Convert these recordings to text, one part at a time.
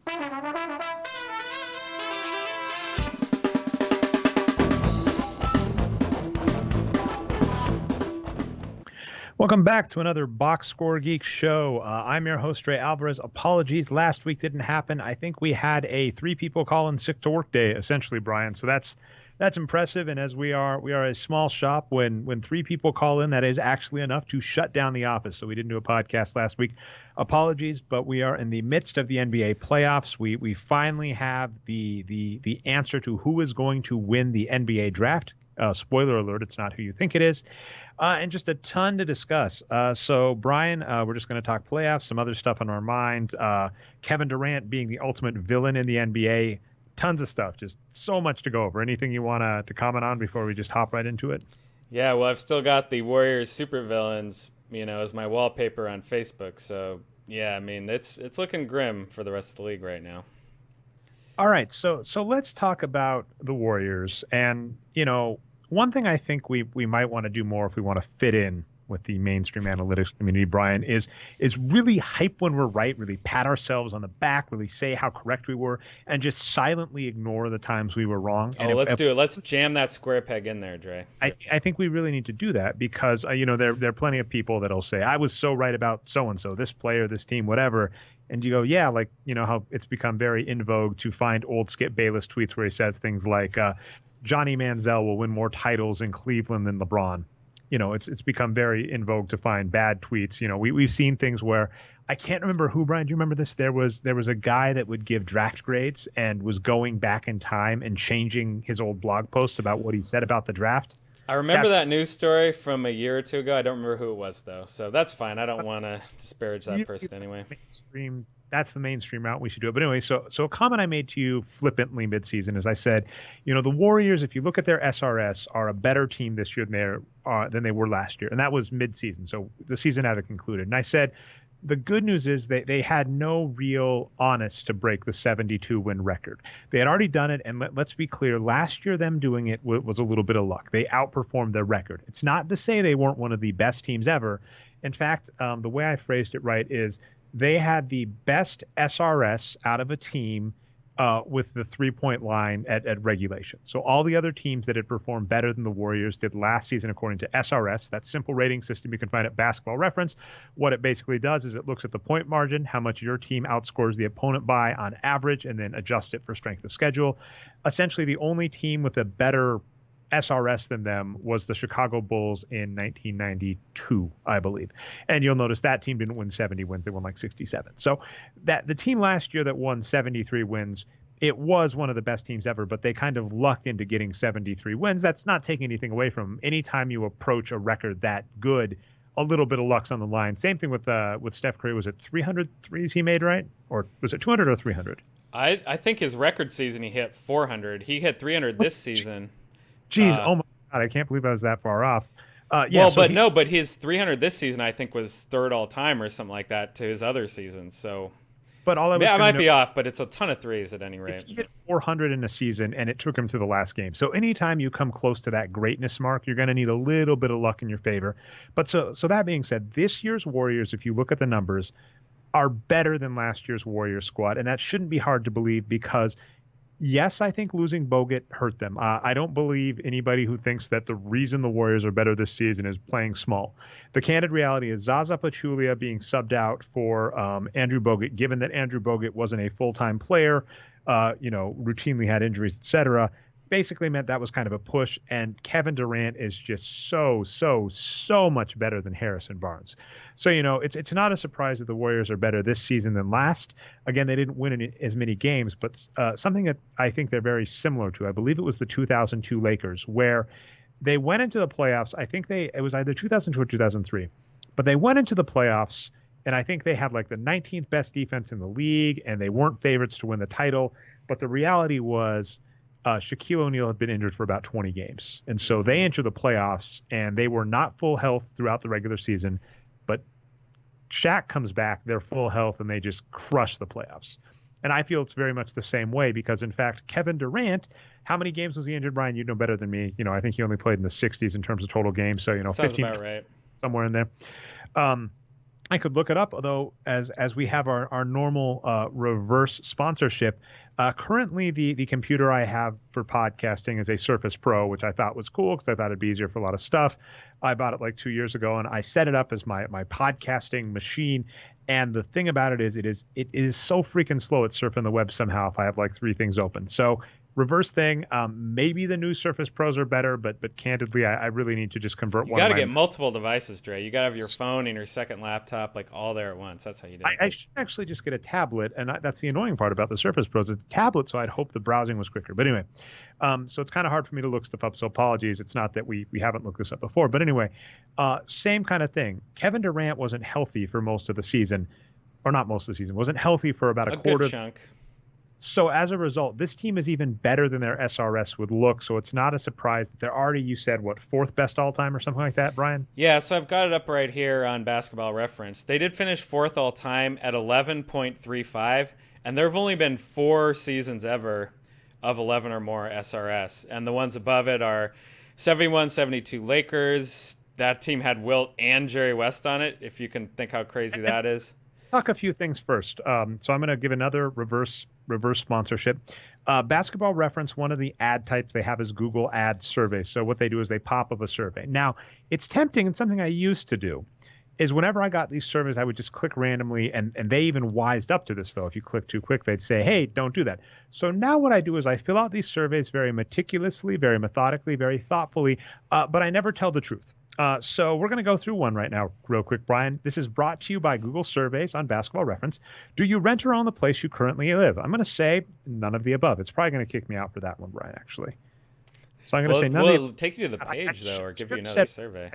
Welcome back to another Boxscore Geeks show. I'm your host, Ray Alvarez. Apologies, last week didn't happen. I think we had a 3 people call in sick to work day, essentially, Brian. So that's impressive. And as we are a small shop, when 3 people call in, that is actually enough to shut down the office. So we didn't do a podcast last week. Apologies, but we are in the midst of the NBA playoffs. We finally have the answer to who is going to win the NBA draft. Spoiler alert, it's not who you think it is. And just a ton to discuss. So, Brian, we're just going to talk playoffs, some other stuff on our mind. Kevin Durant being the ultimate villain in the NBA. Tons of stuff. Just so much to go over. Anything you want to comment on before we just hop right into it? Yeah, well, I've still got the Warriors supervillains, as my wallpaper on Facebook. So, yeah, I mean, it's looking grim for the rest of the league right now. All right, so let's talk about the Warriors. And, one thing I think we might want to do more if we want to fit in with the mainstream analytics community, Brian, is really hype when we're right, really pat ourselves on the back, really say how correct we were, and just silently ignore the times we were wrong. Let's do it. Let's jam that square peg in there, Dre. I think we really need to do that because, there are plenty of people that'll say, I was so right about so-and-so, this player, this team, whatever. And you go, yeah, like, how it's become very in vogue to find old Skip Bayless tweets where he says things like, Johnny Manziel will win more titles in Cleveland than LeBron. It's become very in vogue to find bad tweets. We've seen things where I can't remember who, Brian, do you remember this? There was a guy that would give draft grades and was going back in time and changing his old blog posts about what he said about the draft. I remember that news story from a year or two ago. I don't remember who it was, though. So that's fine. I don't want to disparage that person anyway. That's the mainstream route we should do it. But anyway, so a comment I made to you flippantly midseason is I said, the Warriors, if you look at their SRS, are a better team this year than they were last year. And that was midseason. So the season hadn't concluded. And I said, the good news is they had no real honest to break the 72-win record. They had already done it, and let's be clear, last year them doing it was a little bit of luck. They outperformed their record. It's not to say they weren't one of the best teams ever. In fact, the way I phrased it right is they had the best SRS out of a team with the three-point line at regulation. So all the other teams that had performed better than the Warriors did last season according to SRS, that simple rating system you can find at Basketball Reference. What it basically does is it looks at the point margin, how much your team outscores the opponent by on average, and then adjusts it for strength of schedule. Essentially, the only team with a better SRS than them was the Chicago Bulls in 1992, I believe. And you'll notice that team didn't win 70 wins. They won like 67. So that the team last year that won 73 wins, it was one of the best teams ever, but they kind of lucked into getting 73 wins. That's not taking anything away from them. Anytime you approach a record that good, a little bit of luck's on the line. Same thing with Steph Curry. Was it 300 threes he made, right? Or was it 200 or 300? I think his record season he hit 400. He hit 300 this season. Geez, oh my God, I can't believe I was that far off. But his 300 this season I think was third all time or something like that to his other seasons. So, but I might be off, but it's a ton of threes at any rate. He hit 400 in a season, and it took him to the last game. So anytime you come close to that greatness mark, you're going to need a little bit of luck in your favor. But so that being said, this year's Warriors, if you look at the numbers, are better than last year's Warriors squad, and that shouldn't be hard to believe because. Yes, I think losing Bogut hurt them. I don't believe anybody who thinks that the reason the Warriors are better this season is playing small. The candid reality is Zaza Pachulia being subbed out for Andrew Bogut, given that Andrew Bogut wasn't a full-time player, routinely had injuries, etc., basically meant that was kind of a push. And Kevin Durant is just so much better than Harrison Barnes. So, it's not a surprise that the Warriors are better this season than last. Again, they didn't win as many games, but something that I think they're very similar to, I believe it was the 2002 Lakers, where they went into the playoffs. I think it was either 2002 or 2003, but they went into the playoffs, and I think they had like the 19th best defense in the league, and they weren't favorites to win the title. But the reality was, Shaquille O'Neal had been injured for about 20 games. And so they entered the playoffs, and they were not full health throughout the regular season. But Shaq comes back, they're full health, and they just crush the playoffs. And I feel it's very much the same way because, in fact, Kevin Durant, how many games was he injured, Brian? You know better than me. I think he only played in the 60s in terms of total games. So, sounds 15, about right. Somewhere in there. I could look it up, although as we have our normal reverse sponsorship, currently the computer I have for podcasting is a Surface Pro, which I thought was cool because I thought it'd be easier for a lot of stuff. I bought it like 2 years ago, and I set it up as my podcasting machine. And the thing about it is it is so freaking slow at surfing the web somehow if I have like three things open. So reverse thing, maybe the new Surface Pros are better, but candidly, I really need to just convert You one got of to my get multiple devices, Dre. You got to have your phone and your second laptop like all there at once. That's how you do it. I should actually just get a tablet, and that's the annoying part about the Surface Pros. It's a tablet, so I'd hope the browsing was quicker. But anyway, so it's kind of hard for me to look stuff up. So apologies. It's not that we haven't looked this up before, but anyway, same kind of thing. Kevin Durant wasn't healthy for most of the season, or not most of the season. Wasn't healthy for about a quarter. Good chunk. So as a result, this team is even better than their SRS would look. So it's not a surprise that they're already, you said, what, fourth best all time or something like that, Brian? Yeah, so I've got it up right here on Basketball Reference. They did finish fourth all time at 11.35, and there have only been 4 seasons ever of 11 or more SRS. And the ones above it are 71-72 Lakers. That team had Wilt and Jerry West on it, if you can think how crazy that is. Talk a few things first. So I'm going to give another reverse sponsorship. Basketball Reference, one of the ad types they have is Google Ad Survey. So what they do is they pop up a survey. Now, it's tempting, and something I used to do is whenever I got these surveys, I would just click randomly, and they even wised up to this, though. If you click too quick, they'd say, hey, don't do that. So now what I do is I fill out these surveys very meticulously, very methodically, very thoughtfully, but I never tell the truth. So we're going to go through one right now real quick, Brian. This is brought to you by Google Surveys on Basketball Reference. Do you rent or own the place you currently live? I'm going to say none of the above. It's probably going to kick me out for that one, Brian, actually. So I'm going to say none of the It'll take you to the page, though, or give you another survey.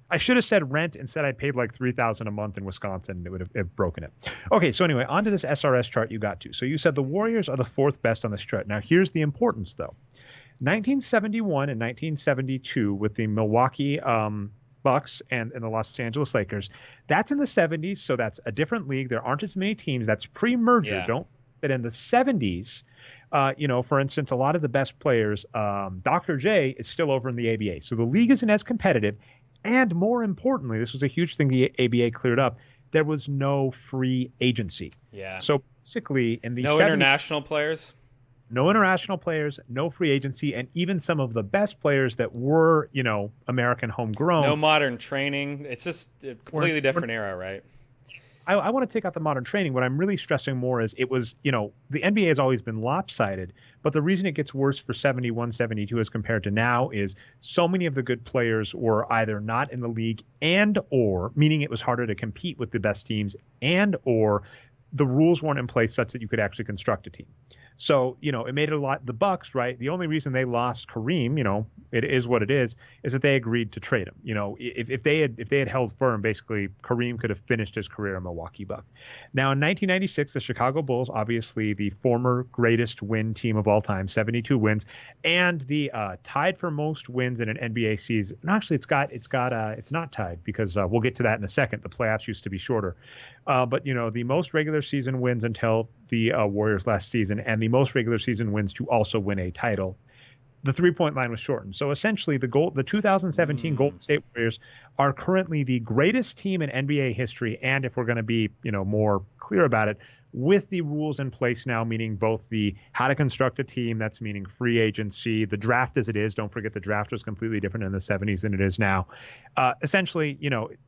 I should have said rent. Instead, I paid like $3,000 a month in Wisconsin. It would have broken it. Okay, so anyway, onto this SRS chart you got to. So you said the Warriors are the fourth best on this chart. Now, here's the importance, though. 1971 and 1972 with the Milwaukee Bucks and the Los Angeles Lakers. That's in the 70s, so that's a different league. There aren't as many teams. That's pre-merger. Yeah. Don't that in the 70s, for instance, a lot of the best players, Dr. J is still over in the ABA. So the league isn't as competitive. And more importantly, this was a huge thing the ABA cleared up. There was no free agency. Yeah. So basically in the no 70s, international players. No international players, no free agency, and even some of the best players that were, American homegrown. No modern training. It's just a completely different era, right? I want to take out the modern training. What I'm really stressing more is it was, the NBA has always been lopsided, but the reason it gets worse for 71, 72 as compared to now is so many of the good players were either not in the league or, meaning it was harder to compete with the best teams, and or the rules weren't in place such that you could actually construct a team. So, it made it a lot. The Bucks, right? The only reason they lost Kareem, it is what it is that they agreed to trade him. If they had held firm, basically Kareem could have finished his career in Milwaukee Buck. Now, in 1996, the Chicago Bulls, obviously the former greatest win team of all time, 72 wins, and the tied for most wins in an NBA season. And actually, it's not tied because we'll get to that in a second. The playoffs used to be shorter, but the most regular season wins until the Warriors last season, and the most regular season wins to also win a title. The three-point line was shortened. So essentially, the 2017 Golden State Warriors are currently the greatest team in NBA history, and if we're going to be, more clear about it, with the rules in place now, meaning both the how to construct a team, that's meaning free agency, the draft as it is. Don't forget the draft was completely different in the 70s than it is now. Essentially,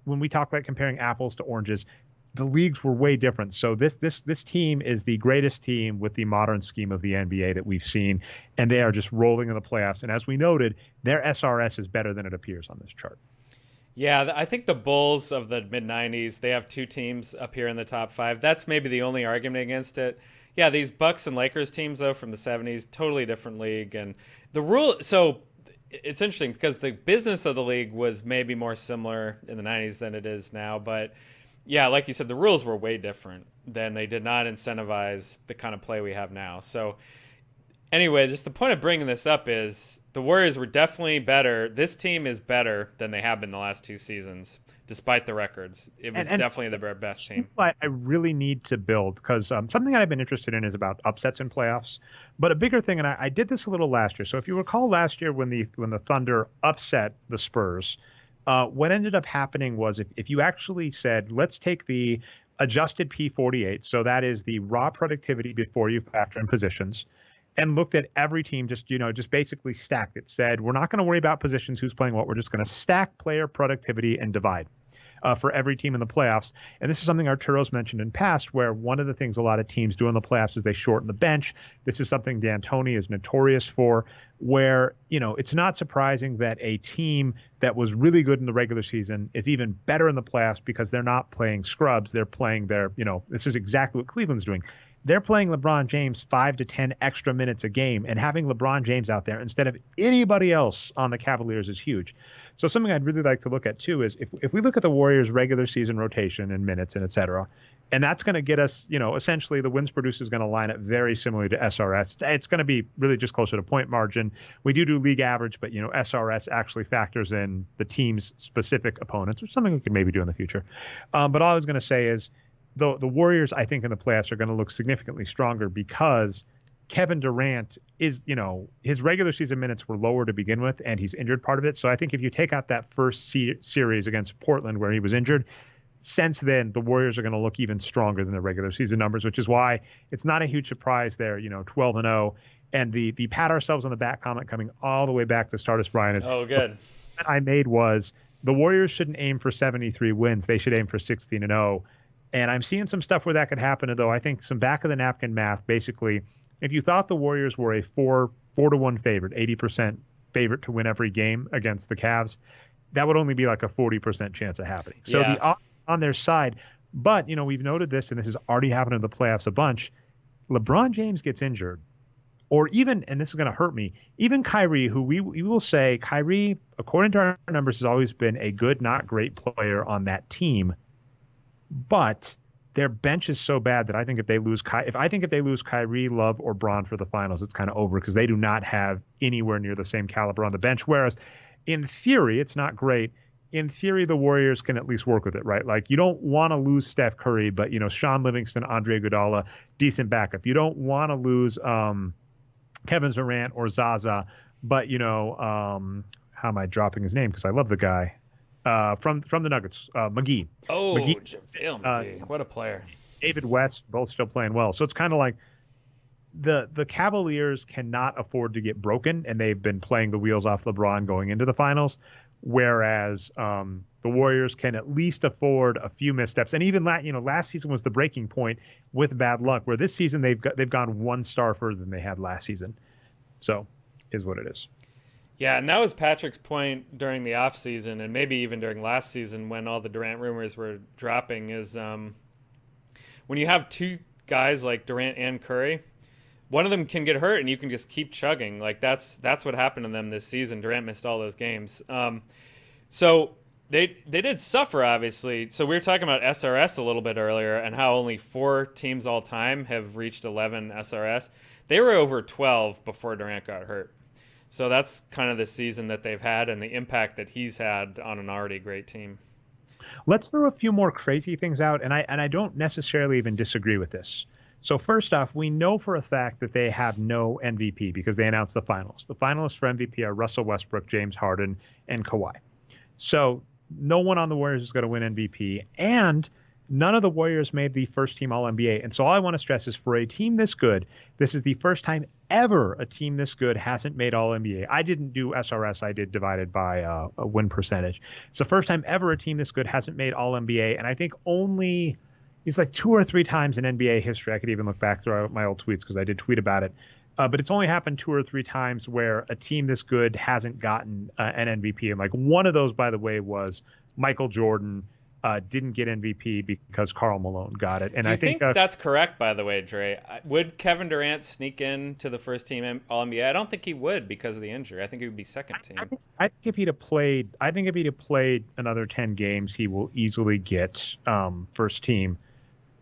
when we talk about comparing apples to oranges, the leagues were way different. So this team is the greatest team with the modern scheme of the NBA that we've seen, and they are just rolling in the playoffs. And as we noted, their SRS is better than it appears on this chart. Yeah, I think the Bulls of the mid-'90s, they have 2 teams up here in the top 5. That's maybe the only argument against it. Yeah, these Bucks and Lakers teams, though, from the 70s, totally different league. And the rule, so it's interesting because the business of the league was maybe more similar in the 90s than it is now, but yeah, like you said, the rules were way different. Then they did not incentivize the kind of play we have now. So anyway, just the point of bringing this up is the Warriors were definitely better. This team is better than they have been the last 2 seasons, despite the records. It was definitely the best team. I really need to build because something that I've been interested in is about upsets in playoffs. But a bigger thing, and I did this a little last year. So if you recall last year when the Thunder upset the Spurs, What ended up happening was if you actually said, let's take the adjusted P48, so that is the raw productivity before you factor in positions, and looked at every team, just basically stacked it, said, we're not going to worry about positions, who's playing what, we're just going to stack player productivity and divide. For every team in the playoffs. And this is something Arturo's mentioned in past, where one of the things a lot of teams do in the playoffs is they shorten the bench. This is something D'Antoni is notorious for, where, it's not surprising that a team that was really good in the regular season is even better in the playoffs because they're not playing scrubs. They're playing this is exactly what Cleveland's doing. They're playing LeBron James 5 to 10 extra minutes a game, and having LeBron James out there instead of anybody else on the Cavaliers is huge. So something I'd really like to look at too is if we look at the Warriors' regular season rotation and minutes and et cetera, and that's going to get us, essentially the wins produced is going to line up very similarly to SRS. It's going to be really just closer to point margin. We do league average, but SRS actually factors in the team's specific opponents, which is something we could maybe do in the future. But all I was going to say is, the Warriors, I think, in the playoffs are going to look significantly stronger because Kevin Durant is, his regular season minutes were lower to begin with, and he's injured part of it. So I think if you take out that first series against Portland where he was injured, since then, the Warriors are going to look even stronger than the regular season numbers, which is why it's not a huge surprise there, 12-0. And the pat ourselves on the back comment coming all the way back to Stardust Brian is, oh, good. What I made was the Warriors shouldn't aim for 73 wins. They should aim for 16-0. And I'm seeing some stuff where that could happen, though. I think some back of the napkin math, basically, if you thought the Warriors were a 4-1 favorite, 80% favorite to win every game against the Cavs, that would only be like a 40% chance of happening. So the odds on their side, but we've noted this, and this has already happened in the playoffs a bunch. LeBron James gets injured, or even, and this is going to hurt me, even Kyrie, who we will say, Kyrie, according to our numbers, has always been a good, not great player on that team. But their bench is so bad that I think if they lose Kyrie, Love, or Braun for the finals, it's kind of over because they do not have anywhere near the same caliber on the bench. Whereas in theory, it's not great. In theory, the Warriors can at least work with it, right? Like, you don't want to lose Steph Curry, but Sean Livingston, Andre Iguodala, decent backup. You don't want to lose Kevin Durant or Zaza, but how am I dropping his name? Because I love the guy. From the Nuggets, McGee. Oh, JaVale McGee. What a player. David West, both still playing well. So it's kind of like the Cavaliers cannot afford to get broken, and they've been playing the wheels off LeBron going into the finals, whereas the Warriors can at least afford a few missteps. And even last season was the breaking point with bad luck, where this season they've gone one star further than they had last season. So is what it is. Yeah, and that was Patrick's point during the offseason, and maybe even during last season when all the Durant rumors were dropping, is when you have two guys like Durant and Curry, one of them can get hurt and you can just keep chugging. Like, that's what happened to them this season. Durant missed all those games. So they did suffer, obviously. So we were talking about SRS a little bit earlier and how only 4 teams all time have reached 11 SRS. They were over 12 before Durant got hurt. So that's kind of the season that they've had and the impact that he's had on an already great team. Let's throw a few more crazy things out, and I don't necessarily even disagree with this. So first off, we know for a fact that they have no MVP because they announced the finals. The finalists for MVP are Russell Westbrook, James Harden, and Kawhi. So no one on the Warriors is going to win MVP, and none of the Warriors made the first team All-NBA. And so all I want to stress is for a team this good, this is the first time ever a team this good hasn't made All-NBA. I didn't do SRS. I did divided by a win percentage. It's the first time ever a team this good hasn't made All-NBA. And I think only it's like 2 or 3 times in NBA history. I could even look back through my old tweets because I did tweet about it. But it's only happened 2 or 3 times where a team this good hasn't gotten an MVP. And like one of those, by the way, was Michael Jordan didn't get MVP because Karl Malone got it. And Do you I think that's correct, by the way, Dre? Would Kevin Durant sneak into the first team All-NBA? I don't think he would because of the injury. I think he would be second team. I think if he'd have played, another 10 games, he will easily get first team.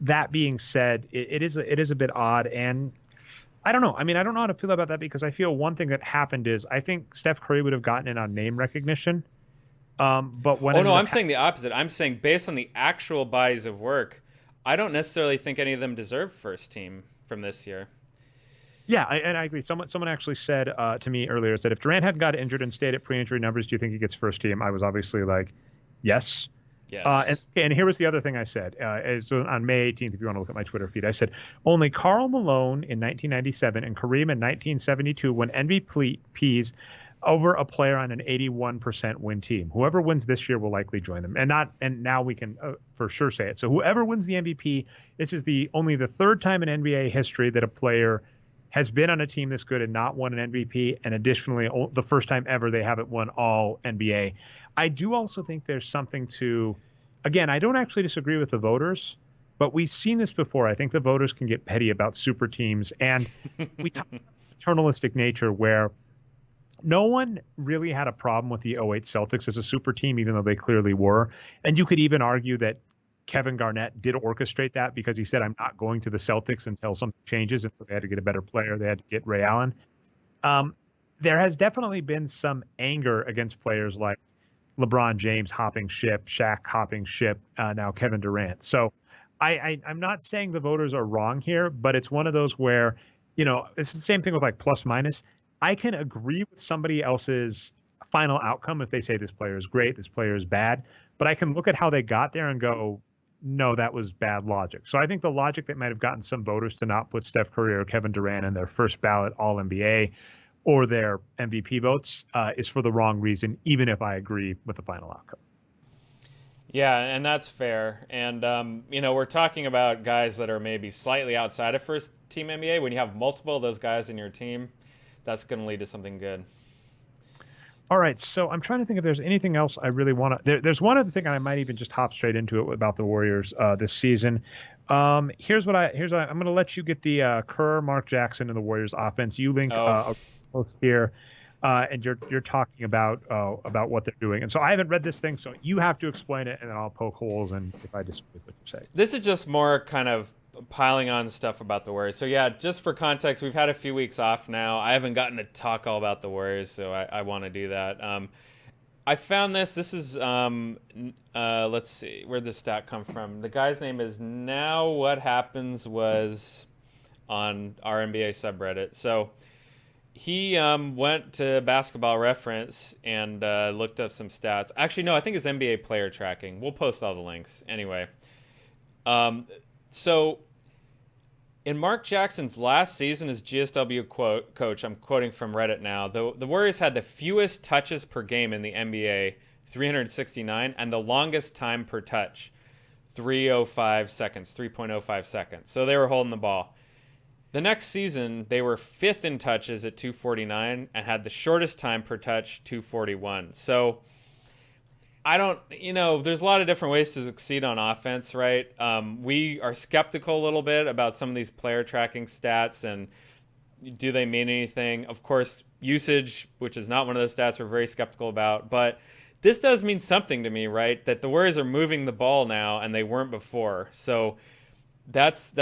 That being said, it is a bit odd, and I don't know. I mean, I don't know how to feel about that because I feel one thing that happened is I think Steph Curry would have gotten in on name recognition. But when I'm saying the opposite. I'm saying based on the actual bodies of work, I don't necessarily think any of them deserve first team from this year. Yeah, and I agree. Someone actually said to me earlier, said if Durant hadn't got injured and stayed at pre-injury numbers, do you think he gets first team? I was obviously like, yes. And, Yes. and here was the other thing I said. So on May 18th, if you want to look at my Twitter feed, I said only Karl Malone in 1997 and Kareem in 1972 won MVPs over a player on an 81% win team. Whoever wins this year will likely join them. And now we can for sure say it. So whoever wins the MVP, this is only the third time in NBA history that a player has been on a team this good and not won an MVP, and additionally, the first time ever they haven't won all NBA. I do also think there's something to, again, I don't actually disagree with the voters, but we've seen this before. I think the voters can get petty about super teams, and we talk about paternalistic nature where no one really had a problem with the '08 Celtics as a super team, even though they clearly were. And you could even argue that Kevin Garnett did orchestrate that because he said, I'm not going to the Celtics until something changes. And so they had to get a better player. They had to get Ray Allen. There has definitely been some anger against players like LeBron James hopping ship, Shaq hopping ship, now Kevin Durant. So I'm not saying the voters are wrong here, but it's one of those where, it's the same thing with like plus minus. I can agree with somebody else's final outcome if they say this player is great, this player is bad, but I can look at how they got there and go, no, that was bad logic. So I think the logic that might have gotten some voters to not put Steph Curry or Kevin Durant in their first ballot All-NBA or their MVP votes is for the wrong reason, even if I agree with the final outcome. Yeah, and that's fair. And, we're talking about guys that are maybe slightly outside of first team NBA. When you have multiple of those guys in your team, that's going to lead to something good. All right, so I'm trying to think if there's anything else I really want to. There's one other thing, and I might even just hop straight into it about the Warriors this season. Here's what I'm going to let you get the Kerr, Mark Jackson, and the Warriors offense. You link a post here, and you're talking about what they're doing. And so I haven't read this thing, so you have to explain it, and then I'll poke holes and if I disagree with what you say. This is just more kind of piling on stuff about the Warriors. So yeah, just for context, we've had a few weeks off now. I haven't gotten to talk all about the Warriors, so I want to do that. I found this. This is let's see, where'd this stat come from? The guy's name is Now What Happens was on our NBA subreddit. So he went to Basketball Reference and looked up some stats. Actually, no, I think it's NBA player tracking. We'll post all the links anyway. So in Mark Jackson's last season as GSW coach, I'm quoting from Reddit now, the Warriors had the fewest touches per game in the NBA, 369, and the longest time per touch, 3.05 seconds. So they were holding the ball. The next season, they were fifth in touches at 249 and had the shortest time per touch, 241. So there's a lot of different ways to succeed on offense, right? We are skeptical a little bit about some of these player tracking stats and do they mean anything? Of course, usage, which is not one of those stats we're very skeptical about, but this does mean something to me, right? That the Warriors are moving the ball now and they weren't before. So that's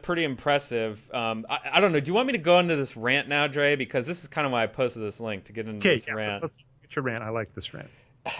pretty impressive. I don't know. Do you want me to go into this rant now, Dre? Because this is kind of why I posted this link to get into this rant. Let's get your rant. I like this rant.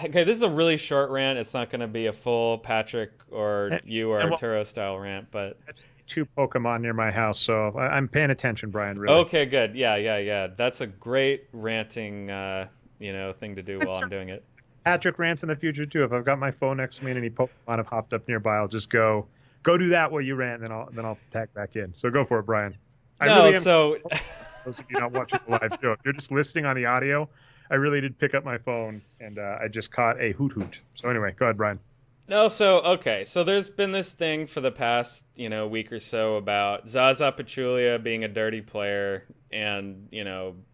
Okay, this is a really short rant. It's not going to be a full Patrick or you or Arturo style rant, but that's 2 Pokemon near my house, so I'm paying attention, Brian. Really. Okay, good. Yeah. That's a great ranting, thing to do while I'm doing it. Patrick rants in the future too. If I've got my phone next to me and any Pokemon have hopped up nearby, I'll just go do that while you rant, and then I'll tag back in. So go for it, Brian. Those of you not watching the live show, if you're just listening on the audio, I really did pick up my phone and I just caught a hoot hoot. So anyway, go ahead, Brian. No, so there's been this thing for the past, week or so about Zaza Pachulia being a dirty player, and,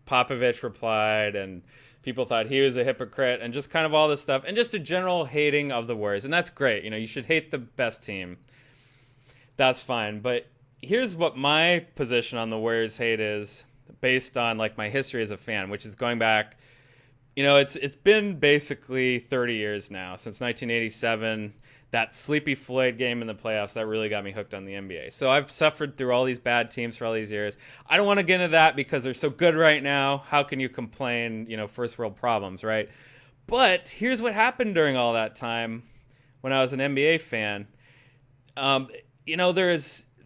Popovich replied, and people thought he was a hypocrite, and just kind of all this stuff, and just a general hating of the Warriors. And that's great. You should hate the best team. That's fine. But here's what my position on the Warriors hate is based on like my history as a fan, which is going back, it's been basically 30 years now since 1987. That Sleepy Floyd game in the playoffs, that really got me hooked on the NBA. So I've suffered through all these bad teams for all these years. I don't want to get into that because they're so good right now. How can you complain, first world problems, right? But here's what happened during all that time when I was an NBA fan.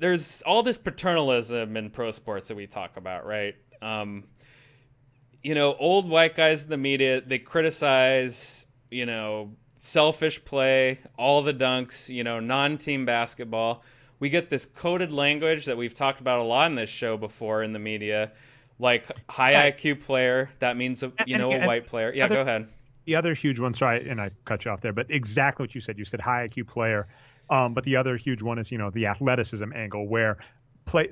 there's all this paternalism in pro sports that we talk about, right? Old white guys in the media, they criticize, selfish play, all the dunks, non-team basketball. We get this coded language that we've talked about a lot in this show before in the media, like high IQ player. That means a white player. Yeah, go ahead. The other huge one, sorry, and I cut you off there, but exactly what you said. You said high IQ player. But the other huge one is, the athleticism angle where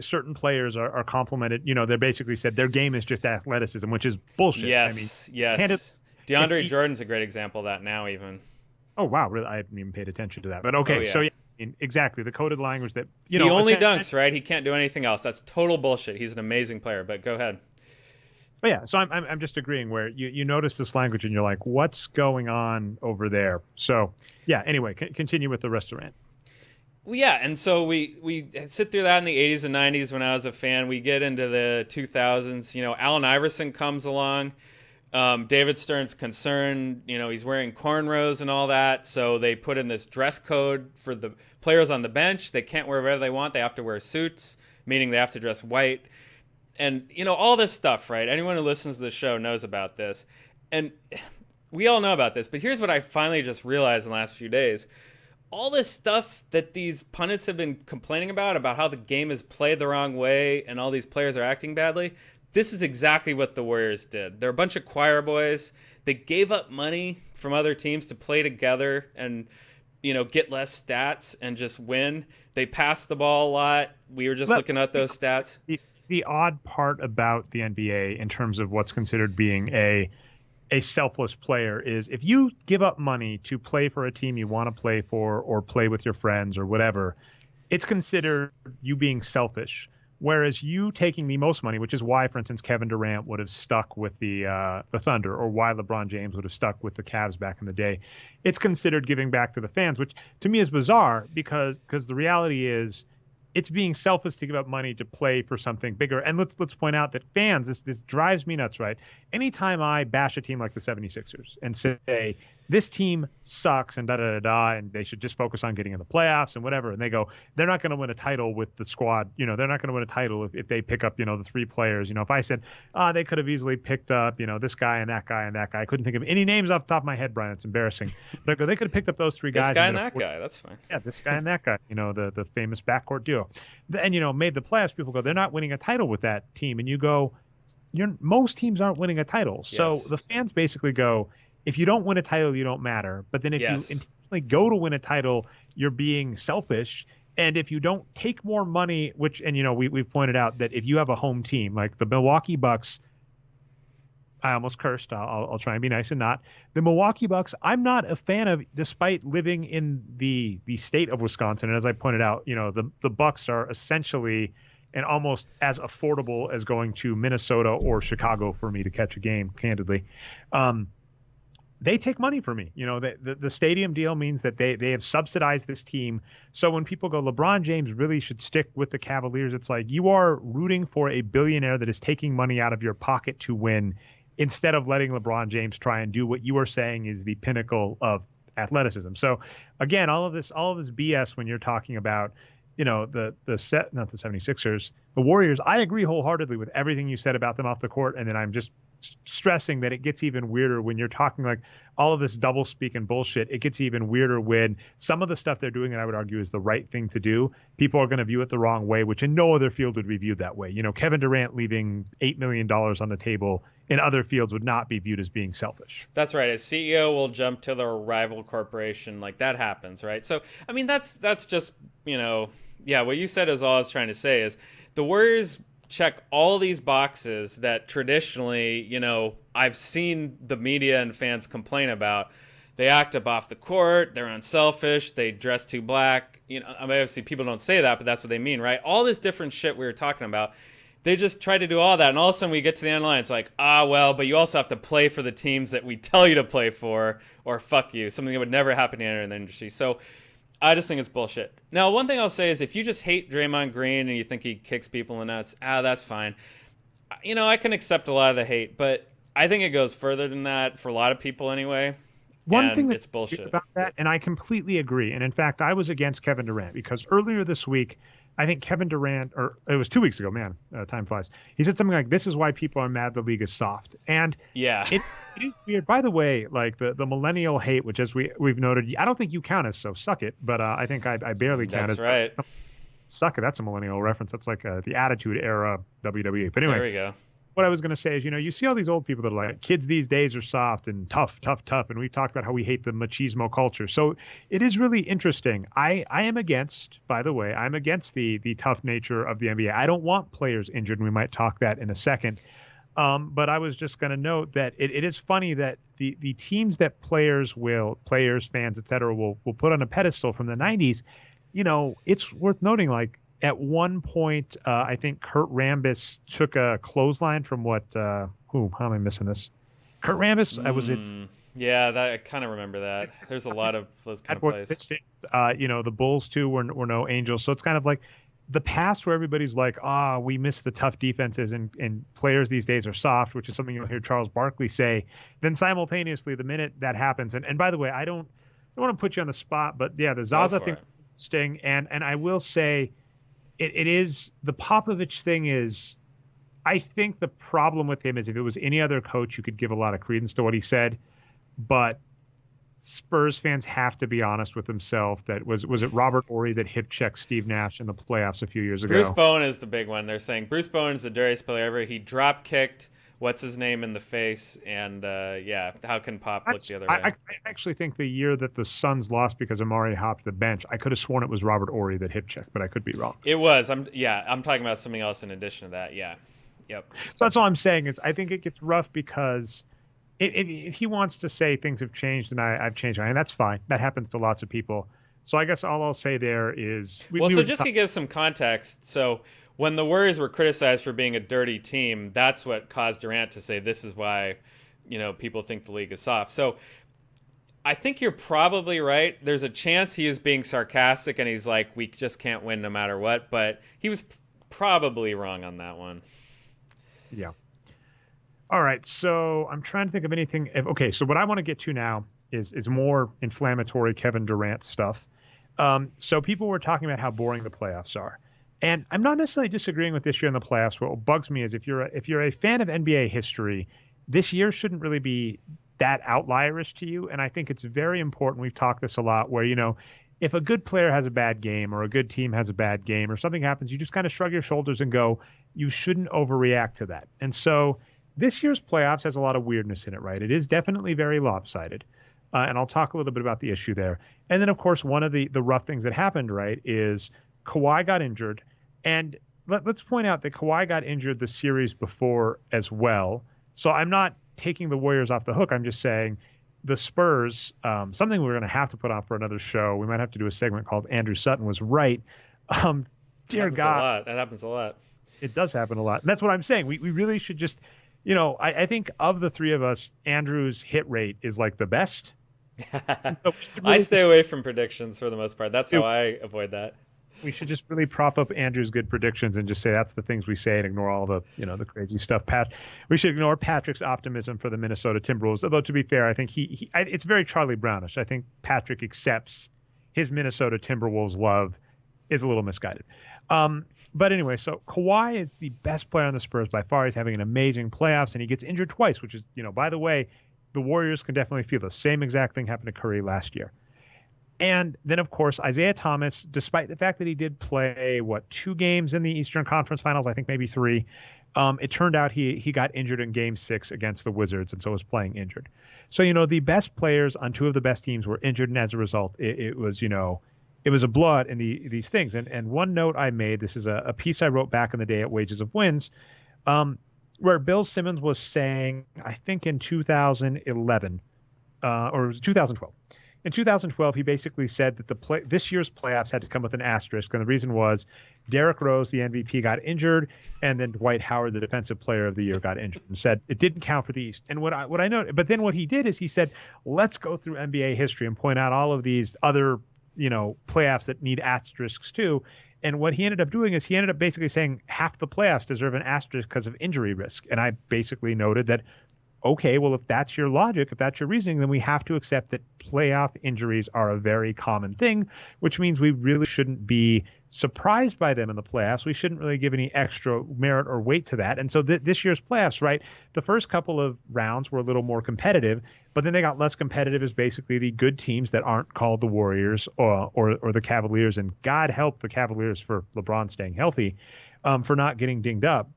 certain players are complimented. They basically said their game is just athleticism, which is bullshit. Yes, yes. DeAndre Jordan's a great example of that now even. Oh, wow. Really? I haven't even paid attention to that. But okay, so yeah. Exactly. The coded language that, he only dunks, right? He can't do anything else. That's total bullshit. He's an amazing player, but go ahead. But yeah, so I'm just agreeing where you notice this language and you're like, what's going on over there? So yeah, anyway, continue with the restaurant. Well, yeah, and so we sit through that in the 80s and 90s when I was a fan. We get into the 2000s. Allen Iverson comes along. David Stern's concerned, he's wearing cornrows and all that. So they put in this dress code for the players on the bench. They can't wear whatever they want. They have to wear suits, meaning they have to dress white. And, all this stuff, right? Anyone who listens to the show knows about this. And we all know about this. But here's what I finally just realized in the last few days. All this stuff that these pundits have been complaining about how the game is played the wrong way and all these players are acting badly, this is exactly what the Warriors did. They're a bunch of choir boys. They gave up money from other teams to play together and, get less stats and just win. They passed the ball a lot. We were just looking at those stats. The odd part about the NBA in terms of what's considered being a selfless player is if you give up money to play for a team you want to play for or play with your friends or whatever, it's considered you being selfish. Whereas you taking the most money, which is why, for instance, Kevin Durant would have stuck with the Thunder, or why LeBron James would have stuck with the Cavs back in the day, it's considered giving back to the fans, which to me is bizarre because the reality is it's being selfish to give up money to play for something bigger. And let's point out that fans, this drives me nuts, right? Anytime I bash a team like the 76ers and say, this team sucks and da-da-da-da, and they should just focus on getting in the playoffs and whatever, and they go, they're not going to win a title with the squad. They're not going to win a title if they pick up, the three players. If I said, they could have easily picked up, this guy and that guy and that guy. I couldn't think of any names off the top of my head, Brian. It's embarrassing. They could have picked up those three guys. This guy and that guy, that's fine. Yeah, this guy and that guy, the famous backcourt duo. And, made the playoffs, people go, they're not winning a title with that team. And you go, most teams aren't winning a title. Yes. So the fans basically go, if you don't win a title, you don't matter. But then if you intentionally go to win a title, you're being selfish. And if you don't take more money, we've pointed out that if you have a home team, like the Milwaukee Bucks, I almost cursed. I'll try and be nice and not. The Milwaukee Bucks, I'm not a fan of, despite living in the state of Wisconsin. And as I pointed out, the Bucks are essentially and almost as affordable as going to Minnesota or Chicago for me to catch a game, candidly. They take money from me. The stadium deal means that they have subsidized this team. So when people go, LeBron James really should stick with the Cavaliers, it's like you are rooting for a billionaire that is taking money out of your pocket to win instead of letting LeBron James try and do what you are saying is the pinnacle of athleticism. So again, all of this BS when you're talking about, not the 76ers, the Warriors, I agree wholeheartedly with everything you said about them off the court. And then I'm just stressing that it gets even weirder when you're talking like all of this double speak and bullshit. It gets even weirder when some of the stuff they're doing, and I would argue is the right thing to do, people are going to view it the wrong way, which in no other field would be viewed that way. Kevin Durant leaving $8 million on the table in other fields would not be viewed as being selfish. That's right. A CEO will jump to their rival corporation. Like that happens, right? So, I mean, that's just, what you said is all I was trying to say is the Warriors check all these boxes that traditionally, I've seen the media and fans complain about. They act up off the court. They're unselfish. They dress too black. I mean, obviously people don't say that, but that's what they mean, right? All this different shit we were talking about. They just try to do all that, and all of a sudden we get to the end of the line. It's like, but you also have to play for the teams that we tell you to play for, or fuck you, something that would never happen in the industry. So I just think it's bullshit. Now, one thing I'll say is if you just hate Draymond Green and you think he kicks people in the nuts, that's fine. I can accept a lot of the hate, but I think it goes further than that for a lot of people anyway. One thing that's bullshit about that, and I completely agree. And in fact, I was against Kevin Durant because earlier this week, I think Kevin Durant, or it was 2 weeks ago, man, time flies. He said something like, "This is why people are mad the league is soft." And Yeah. it is weird. By the way, like the millennial hate, which as we've noted, I don't think you count as, so suck it. But I think I barely count That's as. right. Suck it. That's a millennial reference. That's like the Attitude Era WWE. But anyway, There we go. what I was going to say is, you see all these old people that are like, kids these days are soft and tough, tough, tough. And we've talked about how we hate the machismo culture. So it is really interesting. I am against, by the way, I'm against the tough nature of the NBA. I don't want players injured. And we might talk that in a second. But I was just going to note that it is funny that the teams that players, fans, et cetera, will put on a pedestal from the 90s, it's worth noting, like, at one point, I think Kurt Rambis took a clothesline from how am I missing this? Kurt Rambis, was it? Yeah, I kind of remember that. There's a lot of those kind of plays. The Bulls, too, were no angels. So it's kind of like the past where everybody's like, we miss the tough defenses and players these days are soft, which is something you'll hear Charles Barkley say. Then simultaneously, the minute that happens, and by the way, I don't want to put you on the spot, but yeah, the Zaza thing, sting, and I will say, it is the Popovich thing is, I think the problem with him is if it was any other coach, you could give a lot of credence to what he said, but Spurs fans have to be honest with themselves. That was it Robert Horry that hip checked Steve Nash in the playoffs a few years ago? Bruce Bowen is the big one. They're saying Bruce Bowen is the dirtiest player ever. He drop kicked what's his name in the face, and how can Pop look the other way? I actually think the year that the Suns lost because Amari hopped the bench, I could have sworn it was Robert Horry that hip checked, but I could be wrong. It was. I'm talking about something else in addition to that. Yeah. Yep. So that's all I'm saying is I think it gets rough because if he wants to say things have changed and I've changed, and that's fine. That happens to lots of people. So I guess all I'll say there is... just to give some context, so when the Warriors were criticized for being a dirty team, that's what caused Durant to say this is why, people think the league is soft. So I think you're probably right. There's a chance he is being sarcastic and he's like, we just can't win no matter what. But he was probably wrong on that one. Yeah. All right. So I'm trying to think of anything. Okay. So what I want to get to now is more inflammatory Kevin Durant stuff. So people were talking about how boring the playoffs are. And I'm not necessarily disagreeing with this year in the playoffs. What bugs me is if you're a fan of NBA history, this year shouldn't really be that outlierish to you. And I think it's very important. We've talked this a lot where, if a good player has a bad game or a good team has a bad game or something happens, you just kind of shrug your shoulders and go, you shouldn't overreact to that. And so this year's playoffs has a lot of weirdness in it, right? It is definitely very lopsided. And I'll talk a little bit about the issue there. And then, of course, one of the rough things that happened, right, is Kawhi got injured. And let's point out that Kawhi got injured the series before as well. So I'm not taking the Warriors off the hook. I'm just saying the Spurs, something we're going to have to put on for another show. We might have to do a segment called Andrew Sutton was right. Dear God. That happens a lot. It does happen a lot. And that's what I'm saying. We really should just, I think of the three of us, Andrew's hit rate is like the best. So I stay away from predictions for the most part. That's how I avoid that. We should just really prop up Andrew's good predictions and just say that's the things we say and ignore all the, the crazy stuff. We should ignore Patrick's optimism for the Minnesota Timberwolves. Although to be fair, I think it's very Charlie Brownish. I think Patrick accepts his Minnesota Timberwolves love is a little misguided. But anyway, so Kawhi is the best player on the Spurs by far. He's having an amazing playoffs, and he gets injured twice, which is, by the way, the Warriors can definitely feel the same exact thing happened to Curry last year. And then, of course, Isaiah Thomas, despite the fact that he did play, 2 games in the Eastern Conference Finals, I think maybe 3, it turned out he got injured in Game 6 against the Wizards, and so was playing injured. So, the best players on 2 of the best teams were injured, and as a result, it was, it was a blowout in these things. And one note I made, this is a piece I wrote back in the day at Wages of Wins, where Bill Simmons was saying, I think in 2011, or it was 2012. In 2012, he basically said that this year's playoffs had to come with an asterisk, and the reason was Derrick Rose, the MVP, got injured, and then Dwight Howard, the Defensive Player of the Year, got injured, and said it didn't count for the East. And what I noted, but then what he did is he said, let's go through NBA history and point out all of these other playoffs that need asterisks too. And what he ended up doing is he ended up basically saying half the playoffs deserve an asterisk because of injury risk. And I basically noted that Okay, well, if that's your logic, if that's your reasoning, then we have to accept that playoff injuries are a very common thing, which means we really shouldn't be surprised by them in the playoffs. We shouldn't really give any extra merit or weight to that. And so this year's playoffs, right, the first couple of rounds were a little more competitive, but then they got less competitive as basically the good teams that aren't called the Warriors or the Cavaliers. And God help the Cavaliers for LeBron staying healthy, for not getting dinged up.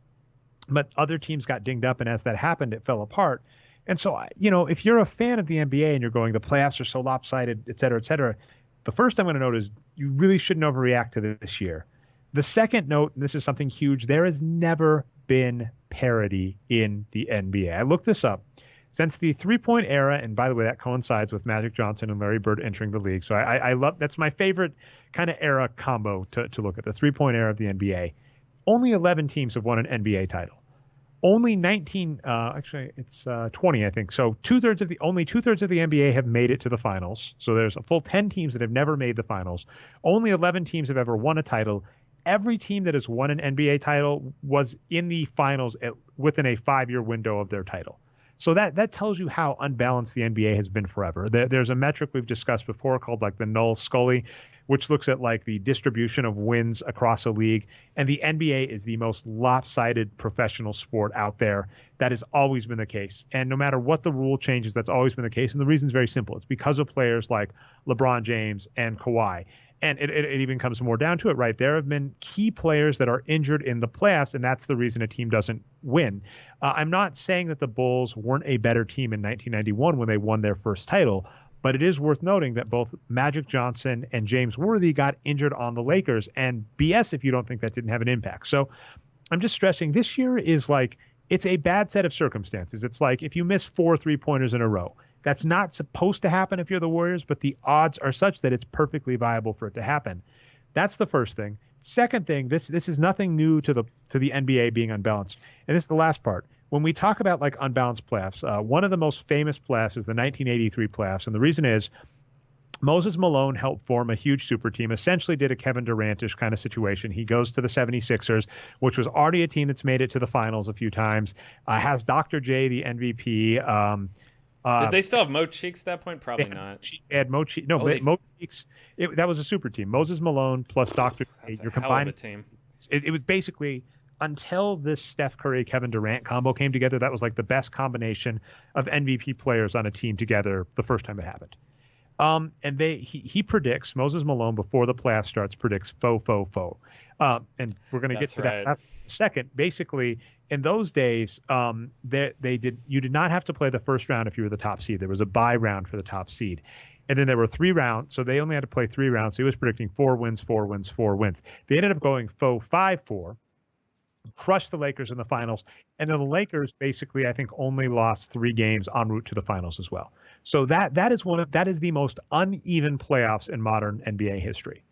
But other teams got dinged up, and as that happened, it fell apart. And so, if you're a fan of the NBA and you're going, the playoffs are so lopsided, et cetera, the first I'm going to note is you really shouldn't overreact to this year. The second note, and this is something huge, there has never been parity in the NBA. I looked this up. Since the three-point era, and by the way, that coincides with Magic Johnson and Larry Bird entering the league. So I love, that's my favorite kind of era combo to look at, the three-point era of the NBA. Only 11 teams have won an NBA title. Only 19, actually it's 20, I think. So only two-thirds of the NBA have made it to the finals. So there's a full 10 teams that have never made the finals. Only 11 teams have ever won a title. Every team that has won an NBA title was in the finals within a 5-year window of their title. So that tells you how unbalanced the NBA has been forever. There's a metric we've discussed before called like the null Scully, which looks at like the distribution of wins across a league. And the NBA is the most lopsided professional sport out there. That has always been the case. And no matter what the rule changes, that's always been the case. And the reason is very simple. It's because of players like LeBron James and Kawhi. And it even comes more down to it, right? There have been key players that are injured in the playoffs, and that's the reason a team doesn't win. I'm not saying that the Bulls weren't a better team in 1991 when they won their first title, but it is worth noting that both Magic Johnson and James Worthy got injured on the Lakers, and BS if you don't think that didn't have an impact. So I'm just stressing this year is like, it's a bad set of circumstances. It's like if you miss 4 3-pointers in a row. That's not supposed to happen if you're the Warriors, but the odds are such that it's perfectly viable for it to happen. That's the first thing. Second thing, this is nothing new to the NBA being unbalanced. And this is the last part. When we talk about like unbalanced playoffs, one of the most famous playoffs is the 1983 playoffs. And the reason is Moses Malone helped form a huge super team, essentially did a Kevin Durant-ish kind of situation. He goes to the 76ers, which was already a team that's made it to the finals a few times, has Dr. J, the MVP. Did they still have Mo Cheeks at that point? Probably not. They had Mo Cheeks. No, Mo Cheeks. That was a super team. Moses Malone plus Dr. J. You're combining a team. It was basically, until this Steph Curry Kevin Durant combo came together, that was like the best combination of MVP players on a team together the first time it happened. And he predicts, Moses Malone before the playoff starts predicts faux. And we're going to get to that in a second. Basically, in those days, you did not have to play the first round if you were the top seed. There was a bye round for the top seed. And then there were 3 rounds, so they only had to play 3 rounds. So he was predicting 4 wins. They ended up going faux 5-4, crushed the Lakers in the finals. And then the Lakers basically, I think, only lost 3 games en route to the finals as well. So that is the most uneven playoffs in modern NBA history.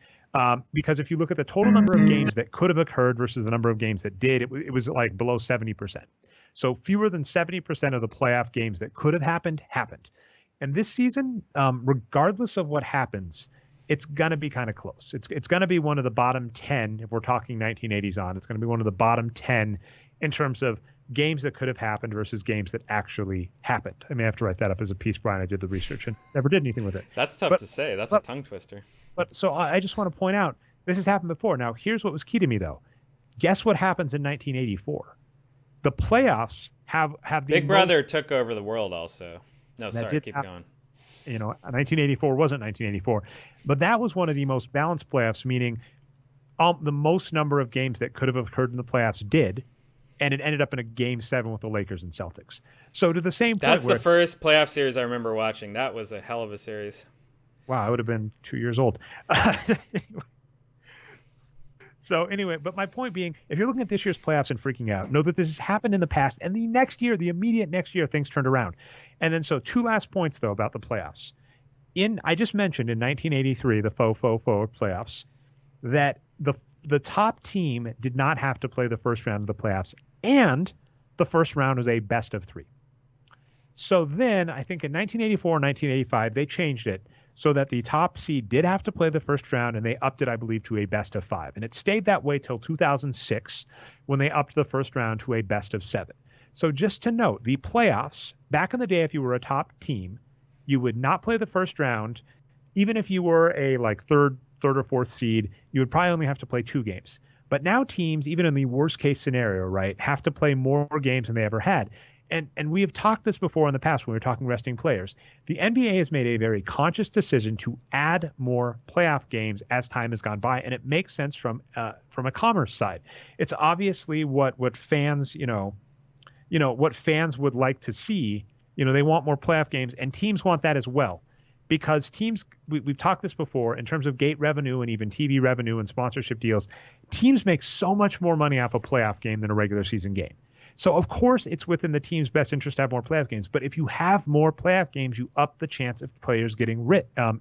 Because if you look at the total number of games that could have occurred versus the number of games that did, it was like below 70%. So fewer than 70% of the playoff games that could have happened. And this season, regardless of what happens, it's going to be kind of close. It's going to be one of the bottom 10, if we're talking 1980s on. It's going to be one of the bottom 10 in terms of games that could have happened versus games that actually happened. I may have to write that up as a piece, Brian. I did the research and never did anything with it. That's tough to say. That's a tongue twister. But so I just want to point out, this has happened before. Now, here's what was key to me, though. Guess what happens in 1984? The playoffs have the Big Brother took over the world also. No, sorry, keep going. 1984 wasn't 1984. But that was one of the most balanced playoffs, meaning the most number of games that could have occurred in the playoffs did. And it ended up in a Game 7 with the Lakers and Celtics. So to the same point. That's the first playoff series I remember watching. That was a hell of a series. Wow, I would have been 2 years old. So anyway, but my point being, if you're looking at this year's playoffs and freaking out, know that this has happened in the past. And the next year, the immediate next year, things turned around. And then so 2 last points, though, about the playoffs. I just mentioned in 1983, the faux playoffs, that the top team did not have to play the first round of the playoffs. And the first round was a best of 3. So then I think in 1984 and 1985, they changed it so that the top seed did have to play the first round, and they upped it, I believe, to a best of 5. And it stayed that way till 2006 when they upped the first round to a best of 7. So just to note, the playoffs, back in the day, if you were a top team, you would not play the first round. Even if you were a like third or fourth seed, you would probably only have to play 2 games. But now teams, even in the worst case scenario, right, have to play more games than they ever had. And we have talked this before in the past when we were talking resting players. The NBA has made a very conscious decision to add more playoff games as time has gone by, and it makes sense from a commerce side. It's obviously what fans, what fans would like to see. They want more playoff games, and teams want that as well. Because teams, we've talked this before, in terms of gate revenue and even TV revenue and sponsorship deals, teams make so much more money off a playoff game than a regular season game. So, of course, it's within the team's best interest to have more playoff games. But if you have more playoff games, you up the chance of players getting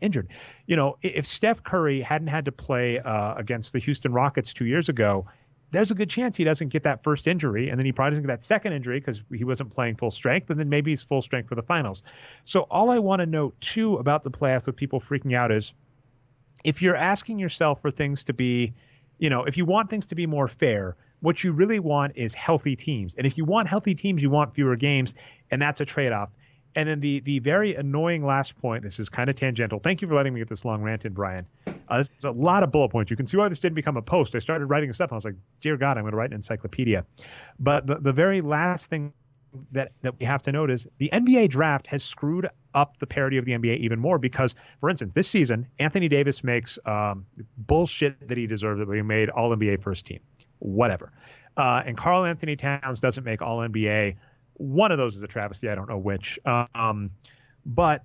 injured. If Steph Curry hadn't had to play against the Houston Rockets 2 years ago, there's a good chance he doesn't get that first injury, and then he probably doesn't get that second injury because he wasn't playing full strength, and then maybe he's full strength for the finals. So all I want to note, too, about the playoffs with people freaking out is if you're asking yourself for things to be, if you want things to be more fair, what you really want is healthy teams. And if you want healthy teams, you want fewer games, and that's a trade-off. And then the very annoying last point, this is kind of tangential. Thank you for letting me get this long rant in, Brian. There's a lot of bullet points. You can see why this didn't become a post. I started writing stuff, and I was like, dear God, I'm going to write an encyclopedia. But the very last thing that we have to note is the NBA draft has screwed up the parity of the NBA even more because, for instance, this season, Anthony Davis makes bullshit that he deserved, that he made All-NBA first team. Whatever. And Karl Anthony Towns doesn't make All-NBA. One of those is a travesty. I don't know which. But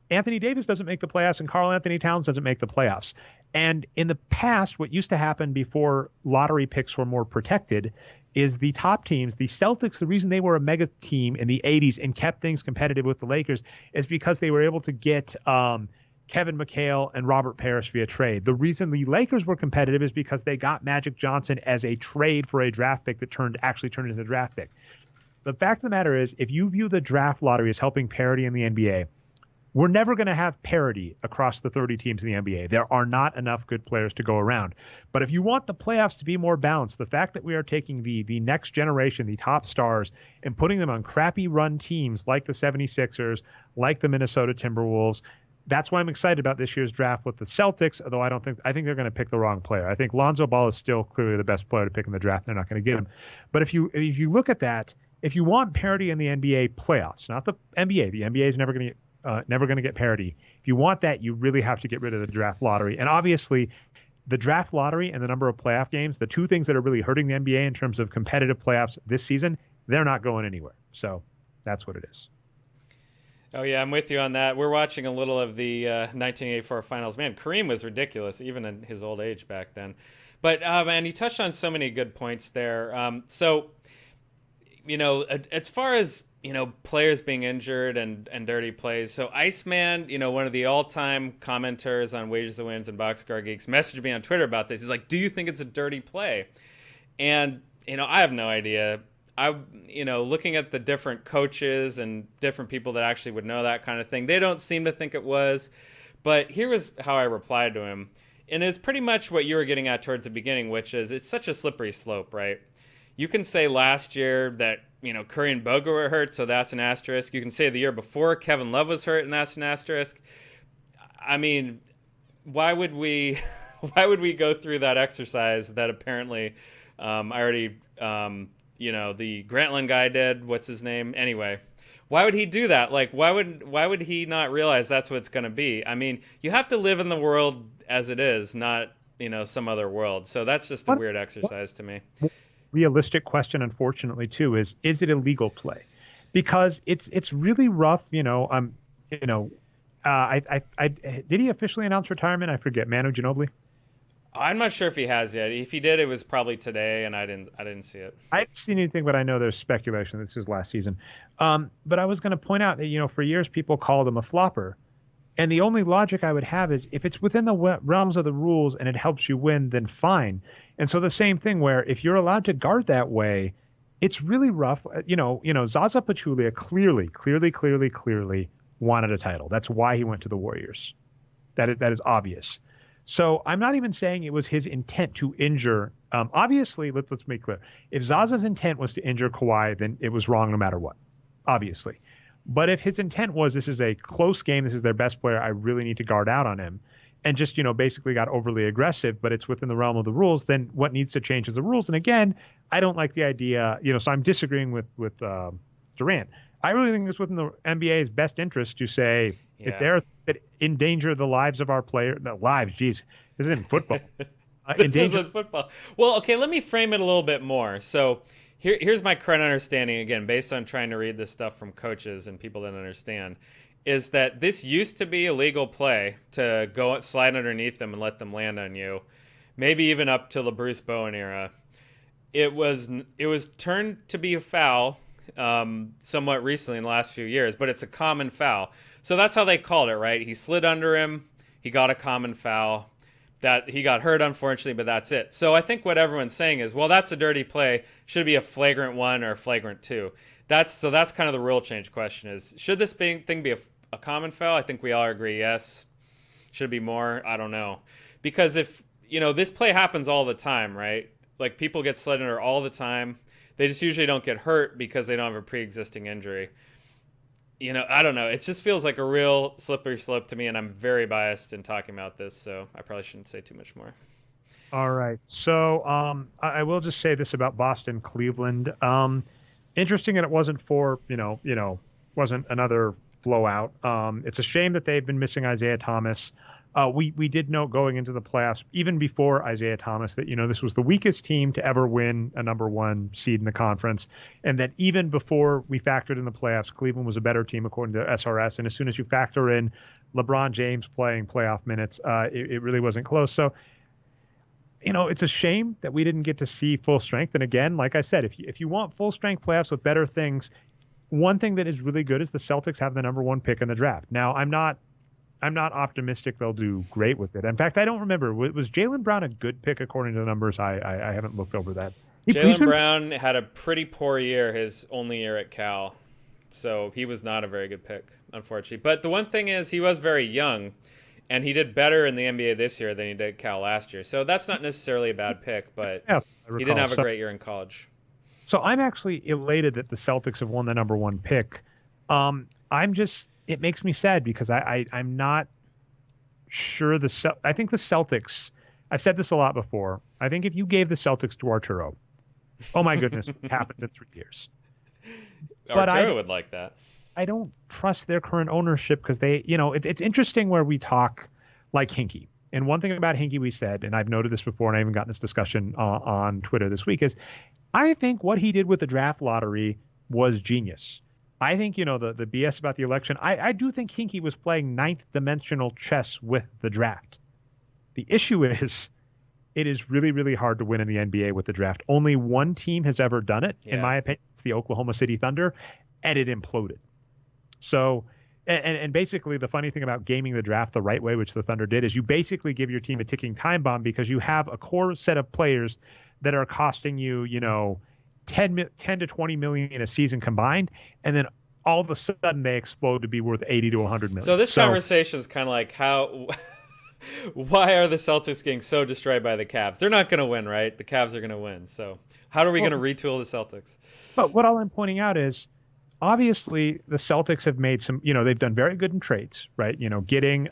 Anthony Davis doesn't make the playoffs, and Karl Anthony Towns doesn't make the playoffs. And in the past, what used to happen before lottery picks were more protected is the top teams, the Celtics, the reason they were a mega team in the 80s and kept things competitive with the Lakers is because they were able to get Kevin McHale and Robert Parrish via trade. The reason the Lakers were competitive is because they got Magic Johnson as a trade for a draft pick that actually turned into a draft pick. The fact of the matter is, if you view the draft lottery as helping parity in the NBA, we're never going to have parity across the 30 teams in the NBA. There are not enough good players to go around. But if you want the playoffs to be more balanced, the fact that we are taking the next generation, the top stars, and putting them on crappy run teams like the 76ers, like the Minnesota Timberwolves, that's why I'm excited about this year's draft with the Celtics, although I think they're going to pick the wrong player. I think Lonzo Ball is still clearly the best player to pick in the draft. They're not going to get him. But if you look at that, if you want parity in the NBA playoffs, not the NBA is never going to get parity. If you want that, you really have to get rid of the draft lottery. And obviously, the draft lottery and the number of playoff games, the two things that are really hurting the NBA in terms of competitive playoffs this season, they're not going anywhere. So that's what it is. Oh, yeah, I'm with you on that. We're watching a little of the 1984 finals. Man, Kareem was ridiculous, even in his old age back then. But, man, you touched on so many good points there. As far as, players being injured and dirty plays. So Iceman, one of the all-time commenters on Wages and Wins and Boxscore Geeks, messaged me on Twitter about this. He's like, do you think it's a dirty play? And, I have no idea. Looking at the different coaches and different people that actually would know that kind of thing, they don't seem to think it was. But here was how I replied to him. And it's pretty much what you were getting at towards the beginning, which is it's such a slippery slope, right? You can say last year that, Curry and Bogut were hurt, so that's an asterisk. You can say the year before Kevin Love was hurt, and that's an asterisk. I mean, why would we go through that exercise that apparently the Grantland guy did? What's his name? Anyway, why would he do that? Like, why would he not realize that's what it's going to be? I mean, you have to live in the world as it is, not, some other world. So that's just a weird exercise to me. Realistic question, unfortunately, too, is it a legal play? Because it's really rough. Did he officially announce retirement? I forget. Manu Ginobili. I'm not sure if he has yet. If he did, it was probably today, and I didn't see it. I haven't seen anything, but I know there's speculation. This is last season. But I was going to point out that, for years people called him a flopper. And the only logic I would have is if it's within the realms of the rules and it helps you win, then fine. And so the same thing where if you're allowed to guard that way, it's really rough. Zaza Pachulia clearly wanted a title. That's why he went to the Warriors. That is obvious. So I'm not even saying it was his intent to injure Obviously, let's make clear. If Zaza's intent was to injure Kawhi, then it was wrong no matter what, obviously. But if his intent was this is a close game, this is their best player, I really need to guard out on him, and just, basically got overly aggressive, but it's within the realm of the rules, then what needs to change is the rules. And again, I don't like the idea, so I'm disagreeing with Durant. I really think it's within the NBA's best interest to say, if they're endanger the lives of our player, the lives, geez, this isn't football. This isn't football. Well, okay, let me frame it a little bit more. So here's my current understanding, again, based on trying to read this stuff from coaches and people that understand, is that this used to be a legal play to go slide underneath them and let them land on you, maybe even up to the Bruce Bowen era. It was turned to be a foul somewhat recently in the last few years, but it's a common foul. So that's how they called it, right? He slid under him, he got a common foul. That he got hurt, unfortunately, but that's it. So I think what everyone's saying is, well, that's a dirty play. Should it be a flagrant 1 or a flagrant 2? That's kind of the rule change question is, should this thing be a common foul? I think we all agree yes. Should it be more? I don't know. Because if, this play happens all the time, right? Like people get slid under all the time. They just usually don't get hurt because they don't have a pre-existing injury. I don't know. It just feels like a real slippery slope to me, and I'm very biased in talking about this, so I probably shouldn't say too much more. All right. So I will just say this about Boston, Cleveland. Interesting that it wasn't wasn't another blowout. It's a shame that they've been missing Isaiah Thomas. We did note going into the playoffs, even before Isaiah Thomas, that, this was the weakest team to ever win a number 1 seed in the conference. And that even before we factored in the playoffs, Cleveland was a better team according to SRS. And as soon as you factor in LeBron James playing playoff minutes, it really wasn't close. So, it's a shame that we didn't get to see full strength. And again, like I said, if you want full strength playoffs with better things, one thing that is really good is the Celtics have the number 1 pick in the draft. Now, I'm not optimistic they'll do great with it. In fact, I don't remember. Was Jaylen Brown a good pick according to the numbers? I haven't looked over that. Jaylen Brown had a pretty poor year, his only year at Cal. So he was not a very good pick, unfortunately. But the one thing is he was very young, and he did better in the NBA this year than he did at Cal last year. So that's not necessarily a bad pick, but yes, he didn't have a great year in college. So I'm actually elated that the Celtics have won the number 1 pick. It makes me sad because I'm not sure I think the Celtics, I've said this a lot before, I think if you gave the Celtics to Arturo, oh my goodness, what happens in 3 years? Arturo would like that. I don't trust their current ownership because they, it's interesting where we talk like Hinkie. And one thing about Hinkie we said, and I've noted this before and I even gotten this discussion on Twitter this week, is I think what he did with the draft lottery was genius. I think, the BS about the election, I do think Hinkie was playing 9th dimensional chess with the draft. The issue is it is really, really hard to win in the NBA with the draft. Only one team has ever done it, in my opinion. It's the Oklahoma City Thunder, and it imploded. So, and basically the funny thing about gaming the draft the right way, which the Thunder did, is you basically give your team a ticking time bomb because you have a core set of players that are costing you, 10 to 20 million in a season combined, and then all of a sudden they explode to be worth 80 to 100 million. So this conversation is kind of like why are the Celtics getting so destroyed by the Cavs? They're not going to win, right? The Cavs are going to win. So how are we going to retool the Celtics? But what all I'm pointing out is, obviously the Celtics have made some, they've done very good in trades, right? Getting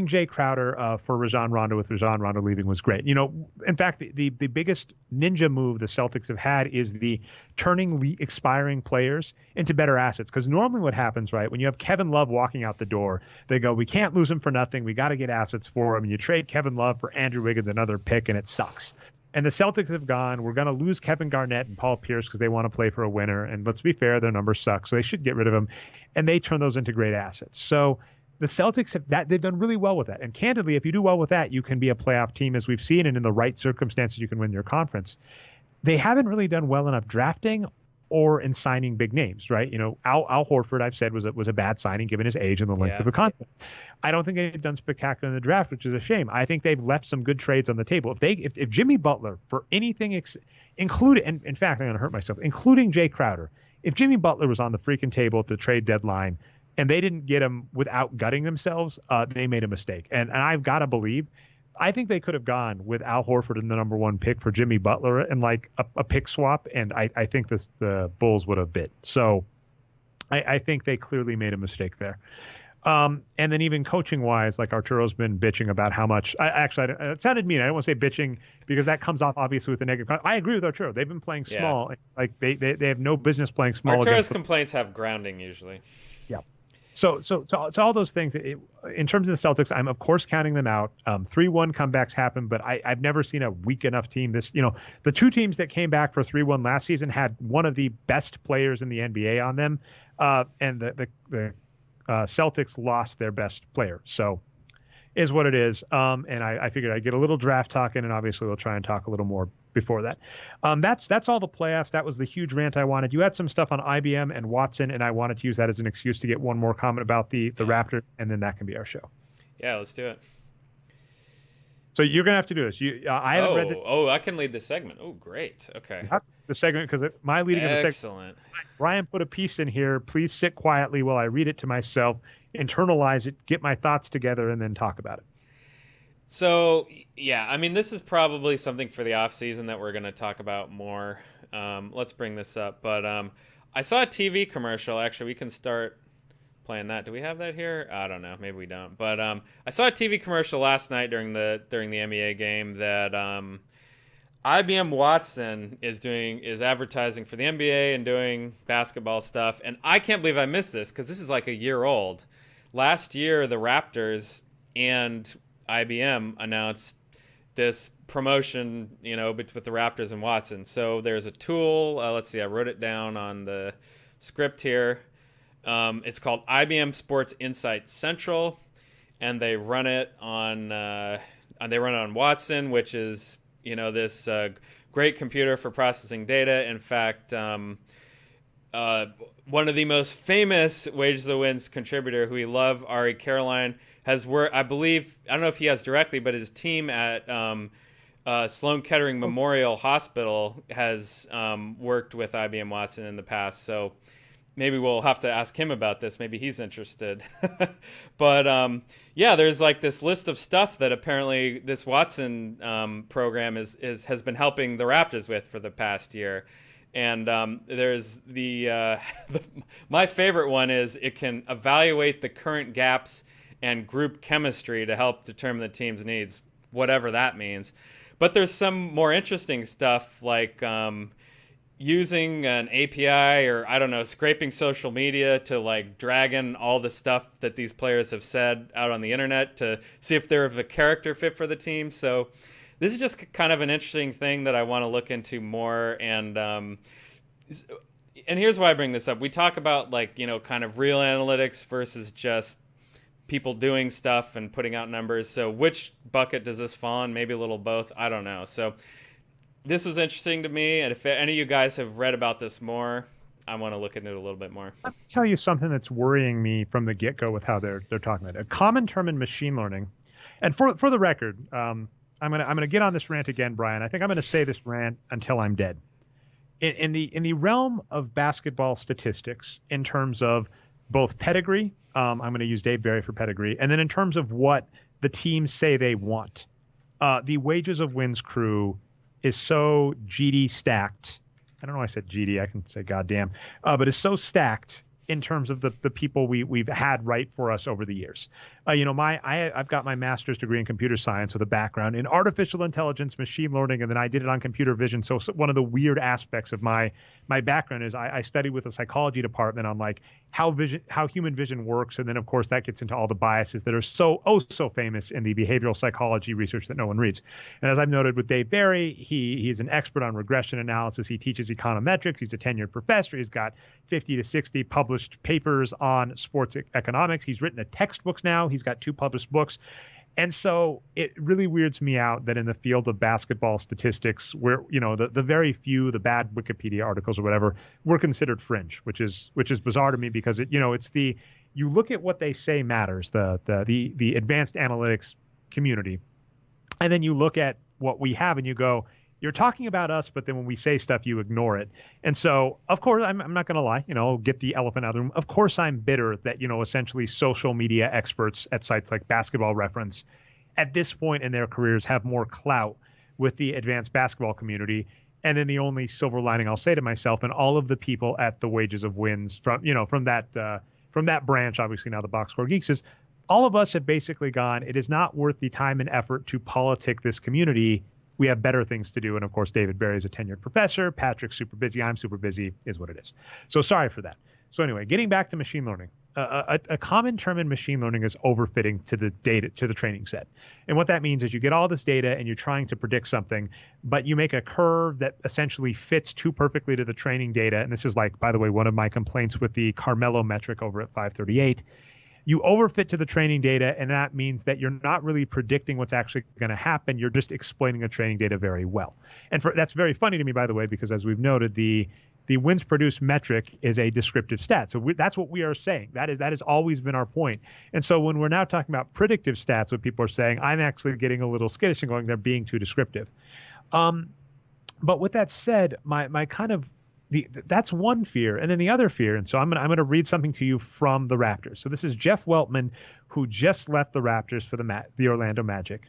Jay Crowder for Rajon Rondo, with Rajon Rondo leaving, was great. In fact, the biggest ninja move the Celtics have had is the turning expiring players into better assets. Because normally what happens, right, when you have Kevin Love walking out the door, they go, we can't lose him for nothing. We got to get assets for him. And you trade Kevin Love for Andrew Wiggins, another pick, and it sucks. And the Celtics have gone, we're going to lose Kevin Garnett and Paul Pierce because they want to play for a winner. And let's be fair, their numbers suck, so they should get rid of them. And they turn those into great assets. So the Celtics they've done really well with that. And candidly, if you do well with that, you can be a playoff team, as we've seen, and in the right circumstances, you can win your conference. They haven't really done well enough drafting or in signing big names, right? Al Horford, I've said, was a bad signing given his age and the length of the contract. I don't think they've done spectacular in the draft, which is a shame. I think they've left some good trades on the table. If Jimmy Butler, for anything including, and in fact, I'm going to hurt myself, including Jay Crowder, if Jimmy Butler was on the freaking table at the trade deadline and they didn't get him without gutting themselves, they made a mistake. And I've got to believe, I think they could have gone with Al Horford in the number 1 pick for Jimmy Butler and like a pick swap, and I think the Bulls would have bit. So I think they clearly made a mistake there. And then even coaching wise, like Arturo's been bitching about how much. It sounded mean. I don't want to say bitching because that comes off obviously with a negative. I agree with Arturo. They've been playing small. It's like they have no business playing small. Arturo's complaints have grounding usually. Yeah. So to all those things, in terms of the Celtics, I'm of course counting them out. 3-1 comebacks happen, but I've never seen a weak enough team. The 2 teams that came back for 3-1 last season had one of the best players in the NBA on them, and the Celtics lost their best player. So is what it is. And I figured I'd get a little draft talking, and obviously we'll try and talk a little more before that. That's all the playoffs. That was the huge rant I wanted. You had some stuff on IBM and Watson, and I wanted to use that as an excuse to get one more comment about the Raptors, and then that can be our show. Yeah, let's do it. So you're gonna have to do this. I haven't read it. I can lead the segment. Oh, great. Okay. The segment, because my leading of the segment. Excellent. Brian put a piece in here. Please sit quietly while I read it to myself, internalize it, get my thoughts together, and then talk about it. So, yeah, I mean, this is probably something for the off season that we're going to talk about more. Let's bring this up. But I saw a TV commercial. Actually, we can start playing that. Do we have that here? I don't know. Maybe we don't. But I saw a TV commercial last night during the NBA game that IBM Watson is advertising for the NBA and doing basketball stuff. And I can't believe I missed this because this is like a year old. Last year, the Raptors and IBM announced this promotion, with the Raptors and Watson. So there's a tool. Let's see. I wrote it down on the script here. It's called IBM Sports Insight Central, and they run it on Watson, which is this great computer for processing data. In fact, one of the most famous Wages of Wins contributor who we love, Ari Caroline, has worked, I believe, I don't know if he has directly, but his team at Sloan Kettering Memorial Hospital has worked with IBM Watson in the past. So maybe we'll have to ask him about this. Maybe he's interested. But there's like this list of stuff that apparently this Watson program has been helping the Raptors with for the past year. And there's my favorite one is it can evaluate the current gaps and group chemistry to help determine the team's needs, whatever that means. But there's some more interesting stuff like using an API or, I don't know, scraping social media to like drag in all the stuff that these players have said out on the internet to see if they're of a character fit for the team. So this is just kind of an interesting thing that I want to look into more. And here's why I bring this up. We talk about kind of real analytics versus just people doing stuff and putting out numbers. So which bucket does this fall in? Maybe a little both. I don't know. So this was interesting to me. And if any of you guys have read about this more, I want to look into it a little bit more. Let me tell you something that's worrying me from the get-go with how they're talking about it. A common term in machine learning. And for the record, I'm gonna get on this rant again, Brian. I think I'm gonna say this rant until I'm dead. In the realm of basketball statistics, in terms of both pedigree, I'm going to use Dave Barry for pedigree, and then in terms of what the teams say they want, the Wages of Wins crew is so GD stacked. I don't know why I said GD. I can say goddamn, but it's so stacked in terms of the people we've had write for us over the years. I've got my master's degree in computer science with a background in artificial intelligence, machine learning, and then I did it on computer vision. So one of the weird aspects of my background is I studied with a psychology department on like how human vision works, and then of course that gets into all the biases that are so famous in the behavioral psychology research that no one reads. And as I've noted with Dave Barry, he's an expert on regression analysis. He teaches econometrics. He's a tenured professor. He's got 50 to 60 published papers on sports economics. He's written a textbooks now. He's got 2 published books. And so it really weirds me out that in the field of basketball statistics, where, the very few, the bad Wikipedia articles or whatever, were considered fringe, which is bizarre to me because you look at what they say matters, the advanced analytics community, and then you look at what we have and you go, you're talking about us, but then when we say stuff, you ignore it. And so, of course, I'm not going to lie, get the elephant out of the room. Of course, I'm bitter that, essentially social media experts at sites like Basketball Reference at this point in their careers have more clout with the advanced basketball community. And then the only silver lining I'll say to myself and all of the people at the Wages of Wins from that branch, obviously now the Boxscore Geeks, is all of us have basically gone, it is not worth the time and effort to politic this community. We have better things to do. And of course, David Berry is a tenured professor. Patrick's super busy. I'm super busy, is what it is. So sorry for that. So anyway, getting back to machine learning. A common term in machine learning is overfitting to the data, to the training set. And what that means is you get all this data and you're trying to predict something, but you make a curve that essentially fits too perfectly to the training data. And this is like, by the way, one of my complaints with the Carmelo metric over at 538. You overfit to the training data, and that means that you're not really predicting what's actually going to happen. You're just explaining the training data very well. And that's very funny to me, by the way, because as we've noted, the wins produced metric is a descriptive stat. So that's what we are saying. That has always been our point. And so when we're now talking about predictive stats, what people are saying, I'm actually getting a little skittish and going, they're being too descriptive. But with that said, my kind of that's one fear. And then the other fear, and so I'm going to read something to you from the Raptors. So this is Jeff Weltman, who just left the Raptors for the Orlando Magic.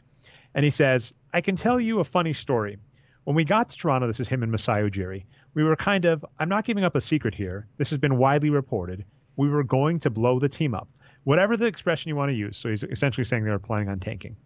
And he says, I can tell you a funny story. When we got to Toronto, this is him and Masai Ujiri, we were kind of, I'm not giving up a secret here. This has been widely reported. We were going to blow the team up. Whatever the expression you want to use. So he's essentially saying they were planning on tanking.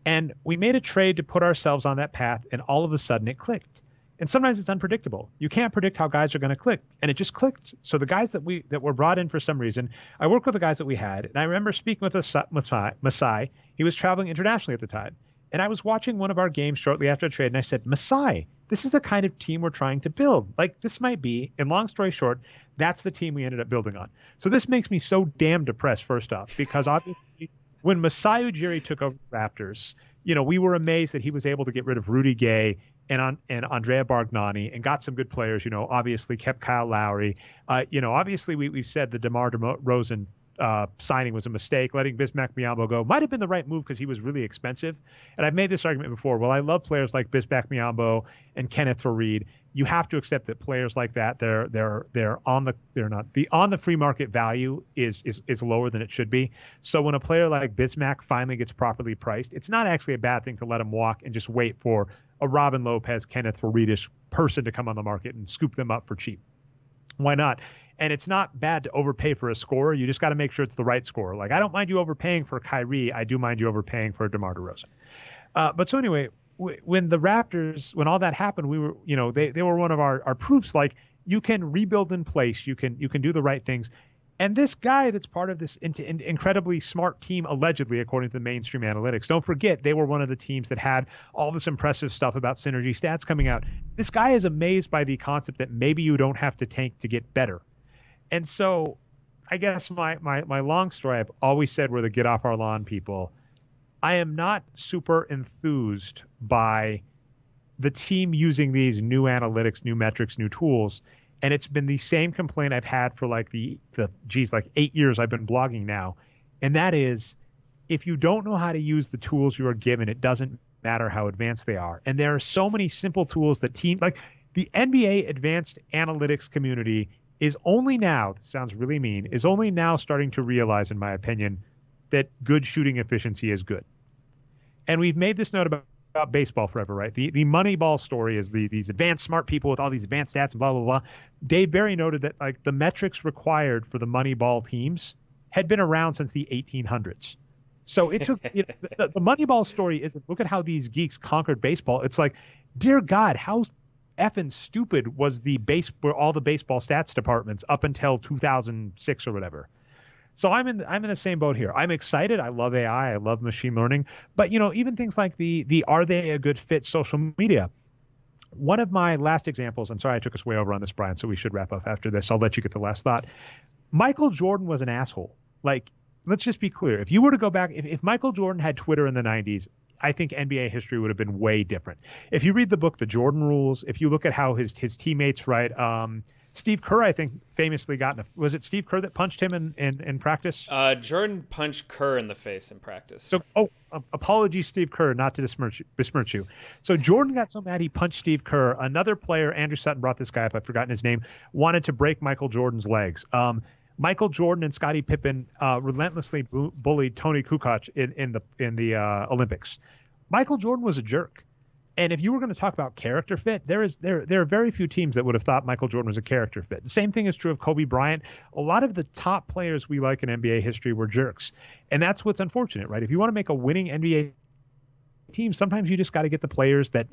And we made a trade to put ourselves on that path, and all of a sudden it clicked. And sometimes it's unpredictable. You can't predict how guys are going to click, and it just clicked. So the guys that were brought in for some reason, I worked with the guys that we had, and I remember speaking with Masai. He was traveling internationally at the time, and I was watching one of our games shortly after the trade, and I said, Masai, this is the kind of team we're trying to build. Like, this might be, and long story short, that's the team we ended up building on. So this makes me so damn depressed, first off, because obviously when Masai Ujiri took over the Raptors, we were amazed that he was able to get rid of Rudy Gay and Andrea Bargnani and got some good players, obviously kept Kyle Lowry. Obviously we've said the DeMar DeRozan signing was a mistake. Letting Bismack Biyombo go might have been the right move because he was really expensive. And I've made this argument before. Well, I love players like Bismack Biyombo and Kenneth Faried. You have to accept that players like that, they're on the free market value is lower than it should be. So when a player like Bismack finally gets properly priced, it's not actually a bad thing to let him walk and just wait for a Robin Lopez, Kenneth Fariedish person to come on the market and scoop them up for cheap. Why not? And it's not bad to overpay for a scorer. You just got to make sure it's the right scorer. Like, I don't mind you overpaying for Kyrie. I do mind you overpaying for DeMar DeRozan. But so anyway, when the Raptors, when all that happened, we were, they were one of our proofs. Like, you can rebuild in place. You can do the right things. And this guy that's part of this incredibly smart team, allegedly, according to the mainstream analytics, don't forget, they were one of the teams that had all this impressive stuff about synergy stats coming out. This guy is amazed by the concept that maybe you don't have to tank to get better. And so I guess my long story, I've always said we're the get off our lawn people. I am not super enthused by the team using these new analytics, new metrics, new tools. And it's been the same complaint I've had for like the 8 years I've been blogging now. And that is, if you don't know how to use the tools you are given, it doesn't matter how advanced they are. And there are so many simple tools that like the NBA advanced analytics community is only now, this sounds really mean, is only now starting to realize, in my opinion, that good shooting efficiency is good. And we've made this note about baseball forever, right? The Moneyball story is these advanced smart people with all these advanced stats and blah, blah, blah. Dave Barry noted that like the metrics required for the Moneyball teams had been around since the 1800s. So it took the Moneyball story isn't look at how these geeks conquered baseball. It's like, dear God, how effing stupid was were all the baseball stats departments up until 2006 or whatever. So I'm in the same boat here. I'm excited. I love AI. I love machine learning. But even things like the are they a good fit social media. One of my last examples, I'm sorry I took us way over on this, Brian, so we should wrap up after this. I'll let you get the last thought. Michael Jordan was an asshole. Like, let's just be clear. If you were to go back, if Michael Jordan had Twitter in the 90s, I think NBA history would have been way different. If you read the book, The Jordan Rules, if you look at how his teammates write, Steve Kerr, I think, famously was it Steve Kerr that punched him in practice? Jordan punched Kerr in the face in practice. So, apologies, Steve Kerr, not to besmirch you. So Jordan got so mad he punched Steve Kerr. Another player, Andrew Sutton, brought this guy up. I've forgotten his name. Wanted to break Michael Jordan's legs. Michael Jordan and Scottie Pippen relentlessly bullied Tony Kukoc in the Olympics. Michael Jordan was a jerk. And if you were going to talk about character fit, there are very few teams that would have thought Michael Jordan was a character fit. The same thing is true of Kobe Bryant. A lot of the top players we like in NBA history were jerks. And that's what's unfortunate, right? If you want to make a winning NBA team, sometimes you just got to get the players that,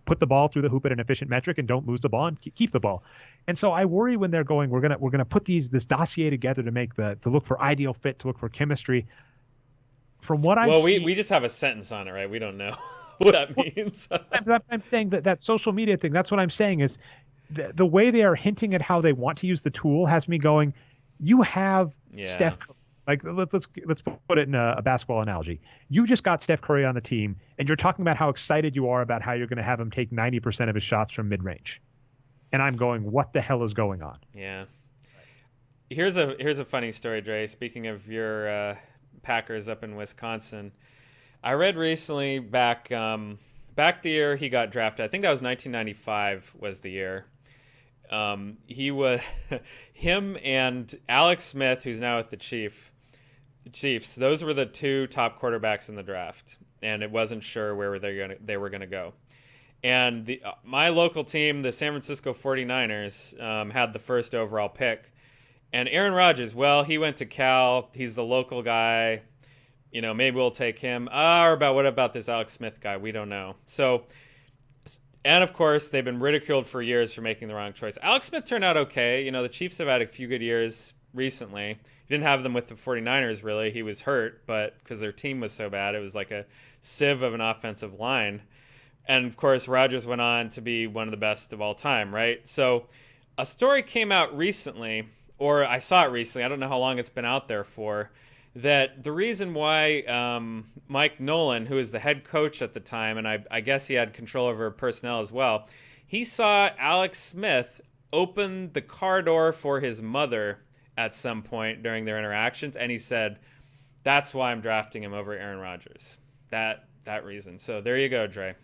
put the ball through the hoop at an efficient metric and don't lose the ball and keep the ball. And so I worry when they're going, we're gonna put this dossier together to look for ideal fit, to look for chemistry. From what I've seen, we just have a sentence on it, right? We don't know what that means. I'm saying that social media thing, that's what I'm saying is the way they are hinting at how they want to use the tool has me going, you have Steph. Like let's put it in a basketball analogy. You just got Steph Curry on the team, and you're talking about how excited you are about how you're going to have him take 90% of his shots from mid-range. And I'm going, what the hell is going on? Yeah. Here's a funny story, Dre. Speaking of your Packers up in Wisconsin, I read recently back the year he got drafted. I think that was 1995 was the year. He was him and Alex Smith, who's now at the Chiefs. Those were the two top quarterbacks in the draft, and it wasn't sure where they were gonna go. And my local team, the San Francisco 49ers, had the first overall pick. And Aaron Rodgers, well, he went to Cal. He's the local guy. Maybe we'll take him. What about this Alex Smith guy? We don't know. So, and of course, they've been ridiculed for years for making the wrong choice. Alex Smith turned out okay. The Chiefs have had a few good years recently. He didn't have them with the 49ers, really. He was hurt, but because their team was so bad, it was like a sieve of an offensive line. And, of course, Rodgers went on to be one of the best of all time, right? So a story came out recently, or I saw it recently. I don't know how long it's been out there for, that the reason why Mike Nolan, who was the head coach at the time, and I guess he had control over personnel as well, he saw Alex Smith open the car door for his mother at some point during their interactions, and he said, that's why I'm drafting him over Aaron Rodgers. That reason. So there you go, Dre.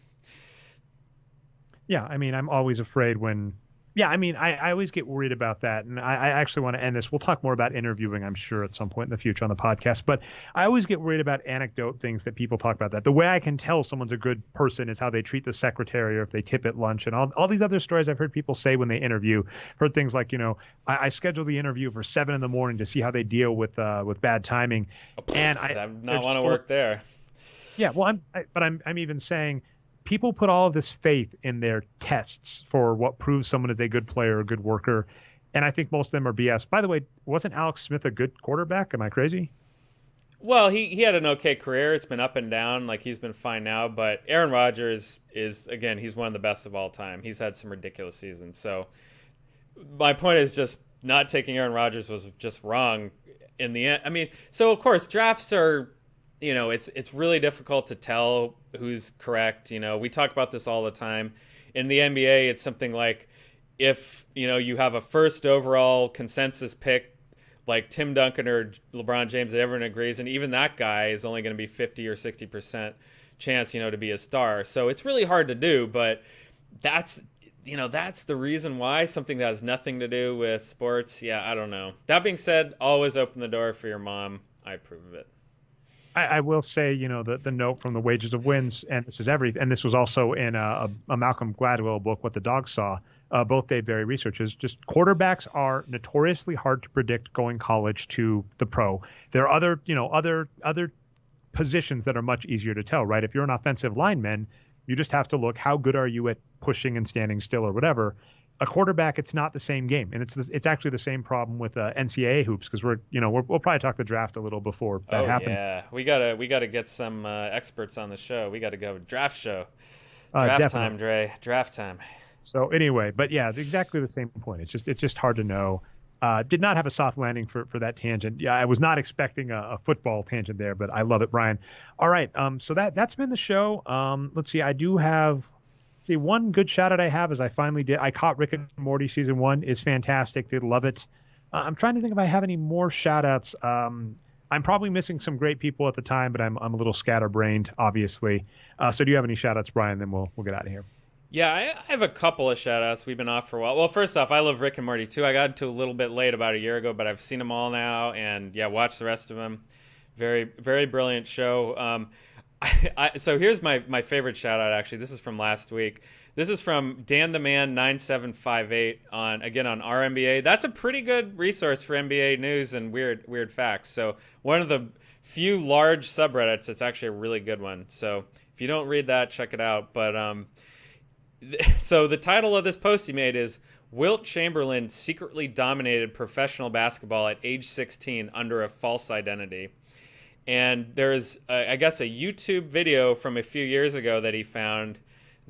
Yeah, I mean, I'm always afraid when... Yeah, I mean, I always get worried about that, and I actually want to end this. We'll talk more about interviewing, I'm sure, at some point in the future on the podcast, but I always get worried about anecdote things that people talk about that. The way I can tell someone's a good person is how they treat the secretary or if they tip at lunch, and all these other stories I've heard people say when they interview. Heard things like, I scheduled the interview for 7 a.m. to see how they deal with bad timing. And I would not want to work there. Yeah, well, I'm even saying, people put all of this faith in their tests for what proves someone is a good player, a good worker, and I think most of them are BS. By the way, wasn't Alex Smith a good quarterback? Am I crazy? Well, he had an okay career. It's been up and down. Like, he's been fine now, but Aaron Rodgers is, again, he's one of the best of all time. He's had some ridiculous seasons. So my point is just not taking Aaron Rodgers was just wrong in the end. I mean, so of course drafts are, it's really difficult to tell who's correct. We talk about this all the time. In the NBA, it's something like if, you have a first overall consensus pick like Tim Duncan or LeBron James that everyone agrees, and even that guy is only going to be 50 or 60% chance, to be a star. So it's really hard to do, but that's the reason why, something that has nothing to do with sports. Yeah, I don't know. That being said, always open the door for your mom. I approve of it. I will say, the note from the Wages of Wins, and this is and this was also in a Malcolm Gladwell book, What the Dog Saw. Both Dave Barry researchers, just quarterbacks are notoriously hard to predict going college to the pro. There are other positions that are much easier to tell, right? If you're an offensive lineman, you just have to look, how good are you at pushing and standing still or whatever. A quarterback, it's not the same game, and it's actually the same problem with NCAA hoops, because we'll probably talk the draft a little before that happens. Yeah, we gotta get some experts on the show. We gotta go draft show, draft time, Dre, draft time. So anyway, but yeah, exactly the same point. It's just hard to know. Did not have a soft landing for that tangent. Yeah, I was not expecting a football tangent there, but I love it, Brian. All right, so that's been the show. Let's see, I do have. See, one good shout out I have is I caught Rick and Morty season 1 is fantastic. Did love it. I'm trying to think if I have any more shout outs. I'm probably missing some great people at the time, but I'm a little scatterbrained, obviously. So do you have any shout outs, Brian? Then we'll get out of here. Yeah, I have a couple of shout outs. We've been off for a while. Well, first off, I love Rick and Morty too. I got into a little bit late about a year ago, but I've seen them all now, and yeah, watch the rest of them. Very, very brilliant show. So here's my favorite shout out. Actually, this is from last week. This is from Dan the Man 9758 on RNBA. That's a pretty good resource for NBA news and weird facts. So one of the few large subreddits. It's actually a really good one. So if you don't read that, check it out. But so the title of this post he made is Wilt Chamberlain secretly dominated professional basketball at age 16 under a false identity. And there's, I guess, a YouTube video from a few years ago that he found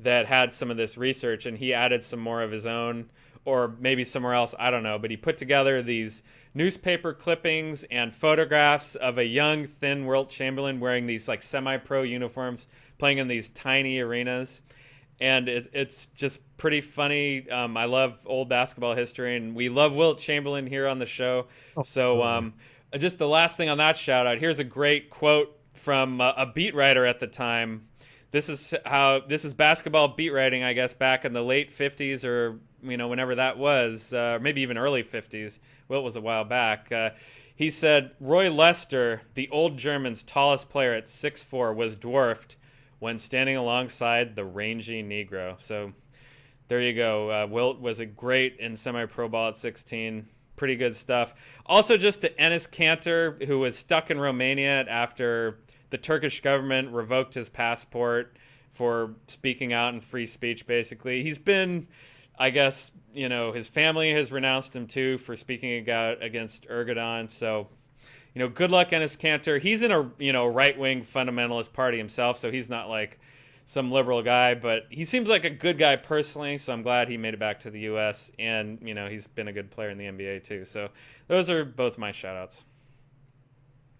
that had some of this research, and he added some more of his own, or maybe somewhere else, I don't know. But he put together these newspaper clippings and photographs of a young, thin Wilt Chamberlain wearing these like semi-pro uniforms, playing in these tiny arenas. And it's just pretty funny. I love old basketball history, and we love Wilt Chamberlain here on the show. So just the last thing on that shout out, here's a great quote from a beat writer at the time. This is basketball beat writing, I guess, back in the late 50s or whenever that was, maybe even early 50s. Wilt was a while back. He said, Roy Lester, the old German's tallest player at 6'4", was dwarfed when standing alongside the rangy Negro. So there you go. Wilt was a great in semi-pro ball at 16. Pretty good stuff. Also, just to Enes Kanter, who was stuck in Romania after the Turkish government revoked his passport for speaking out in free speech, basically. He's been, I guess, his family has renounced him too for speaking out against Erdogan. So, good luck, Enes Kanter. He's in a right-wing fundamentalist party himself, so he's not like some liberal guy, but he seems like a good guy personally, so I'm glad he made it back to the U.S., and, he's been a good player in the NBA too. So those are both my shout-outs.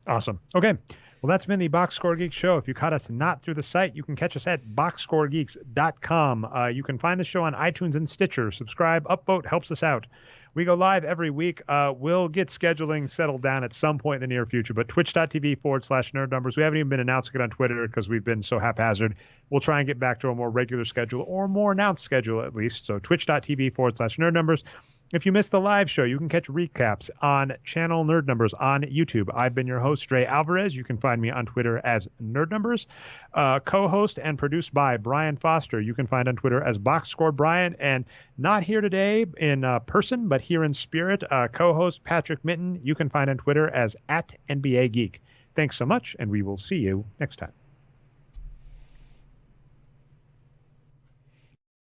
Awesome. Okay. Well, that's been the Boxscore Geeks show. If you caught us not through the site, you can catch us at boxscoregeeks.com. You can find the show on iTunes and Stitcher. Subscribe, upvote, helps us out. We go live every week. We'll get scheduling settled down at some point in the near future, but twitch.tv/nerd numbers. We haven't even been announcing it on Twitter because we've been so haphazard. We'll try and get back to a more regular schedule, or more announced schedule at least. So twitch.tv/nerd numbers. If you missed the live show, you can catch recaps on channel Nerd Numbers on YouTube. I've been your host, Dre Alvarez. You can find me on Twitter as Nerd Numbers. Co-host and produced by Brian Foster. You can find on Twitter as Boxscore Brian. And not here today in person, but here in spirit, co-host Patrick Minton. You can find on Twitter as @NBA Geek. Thanks so much, and we will see you next time.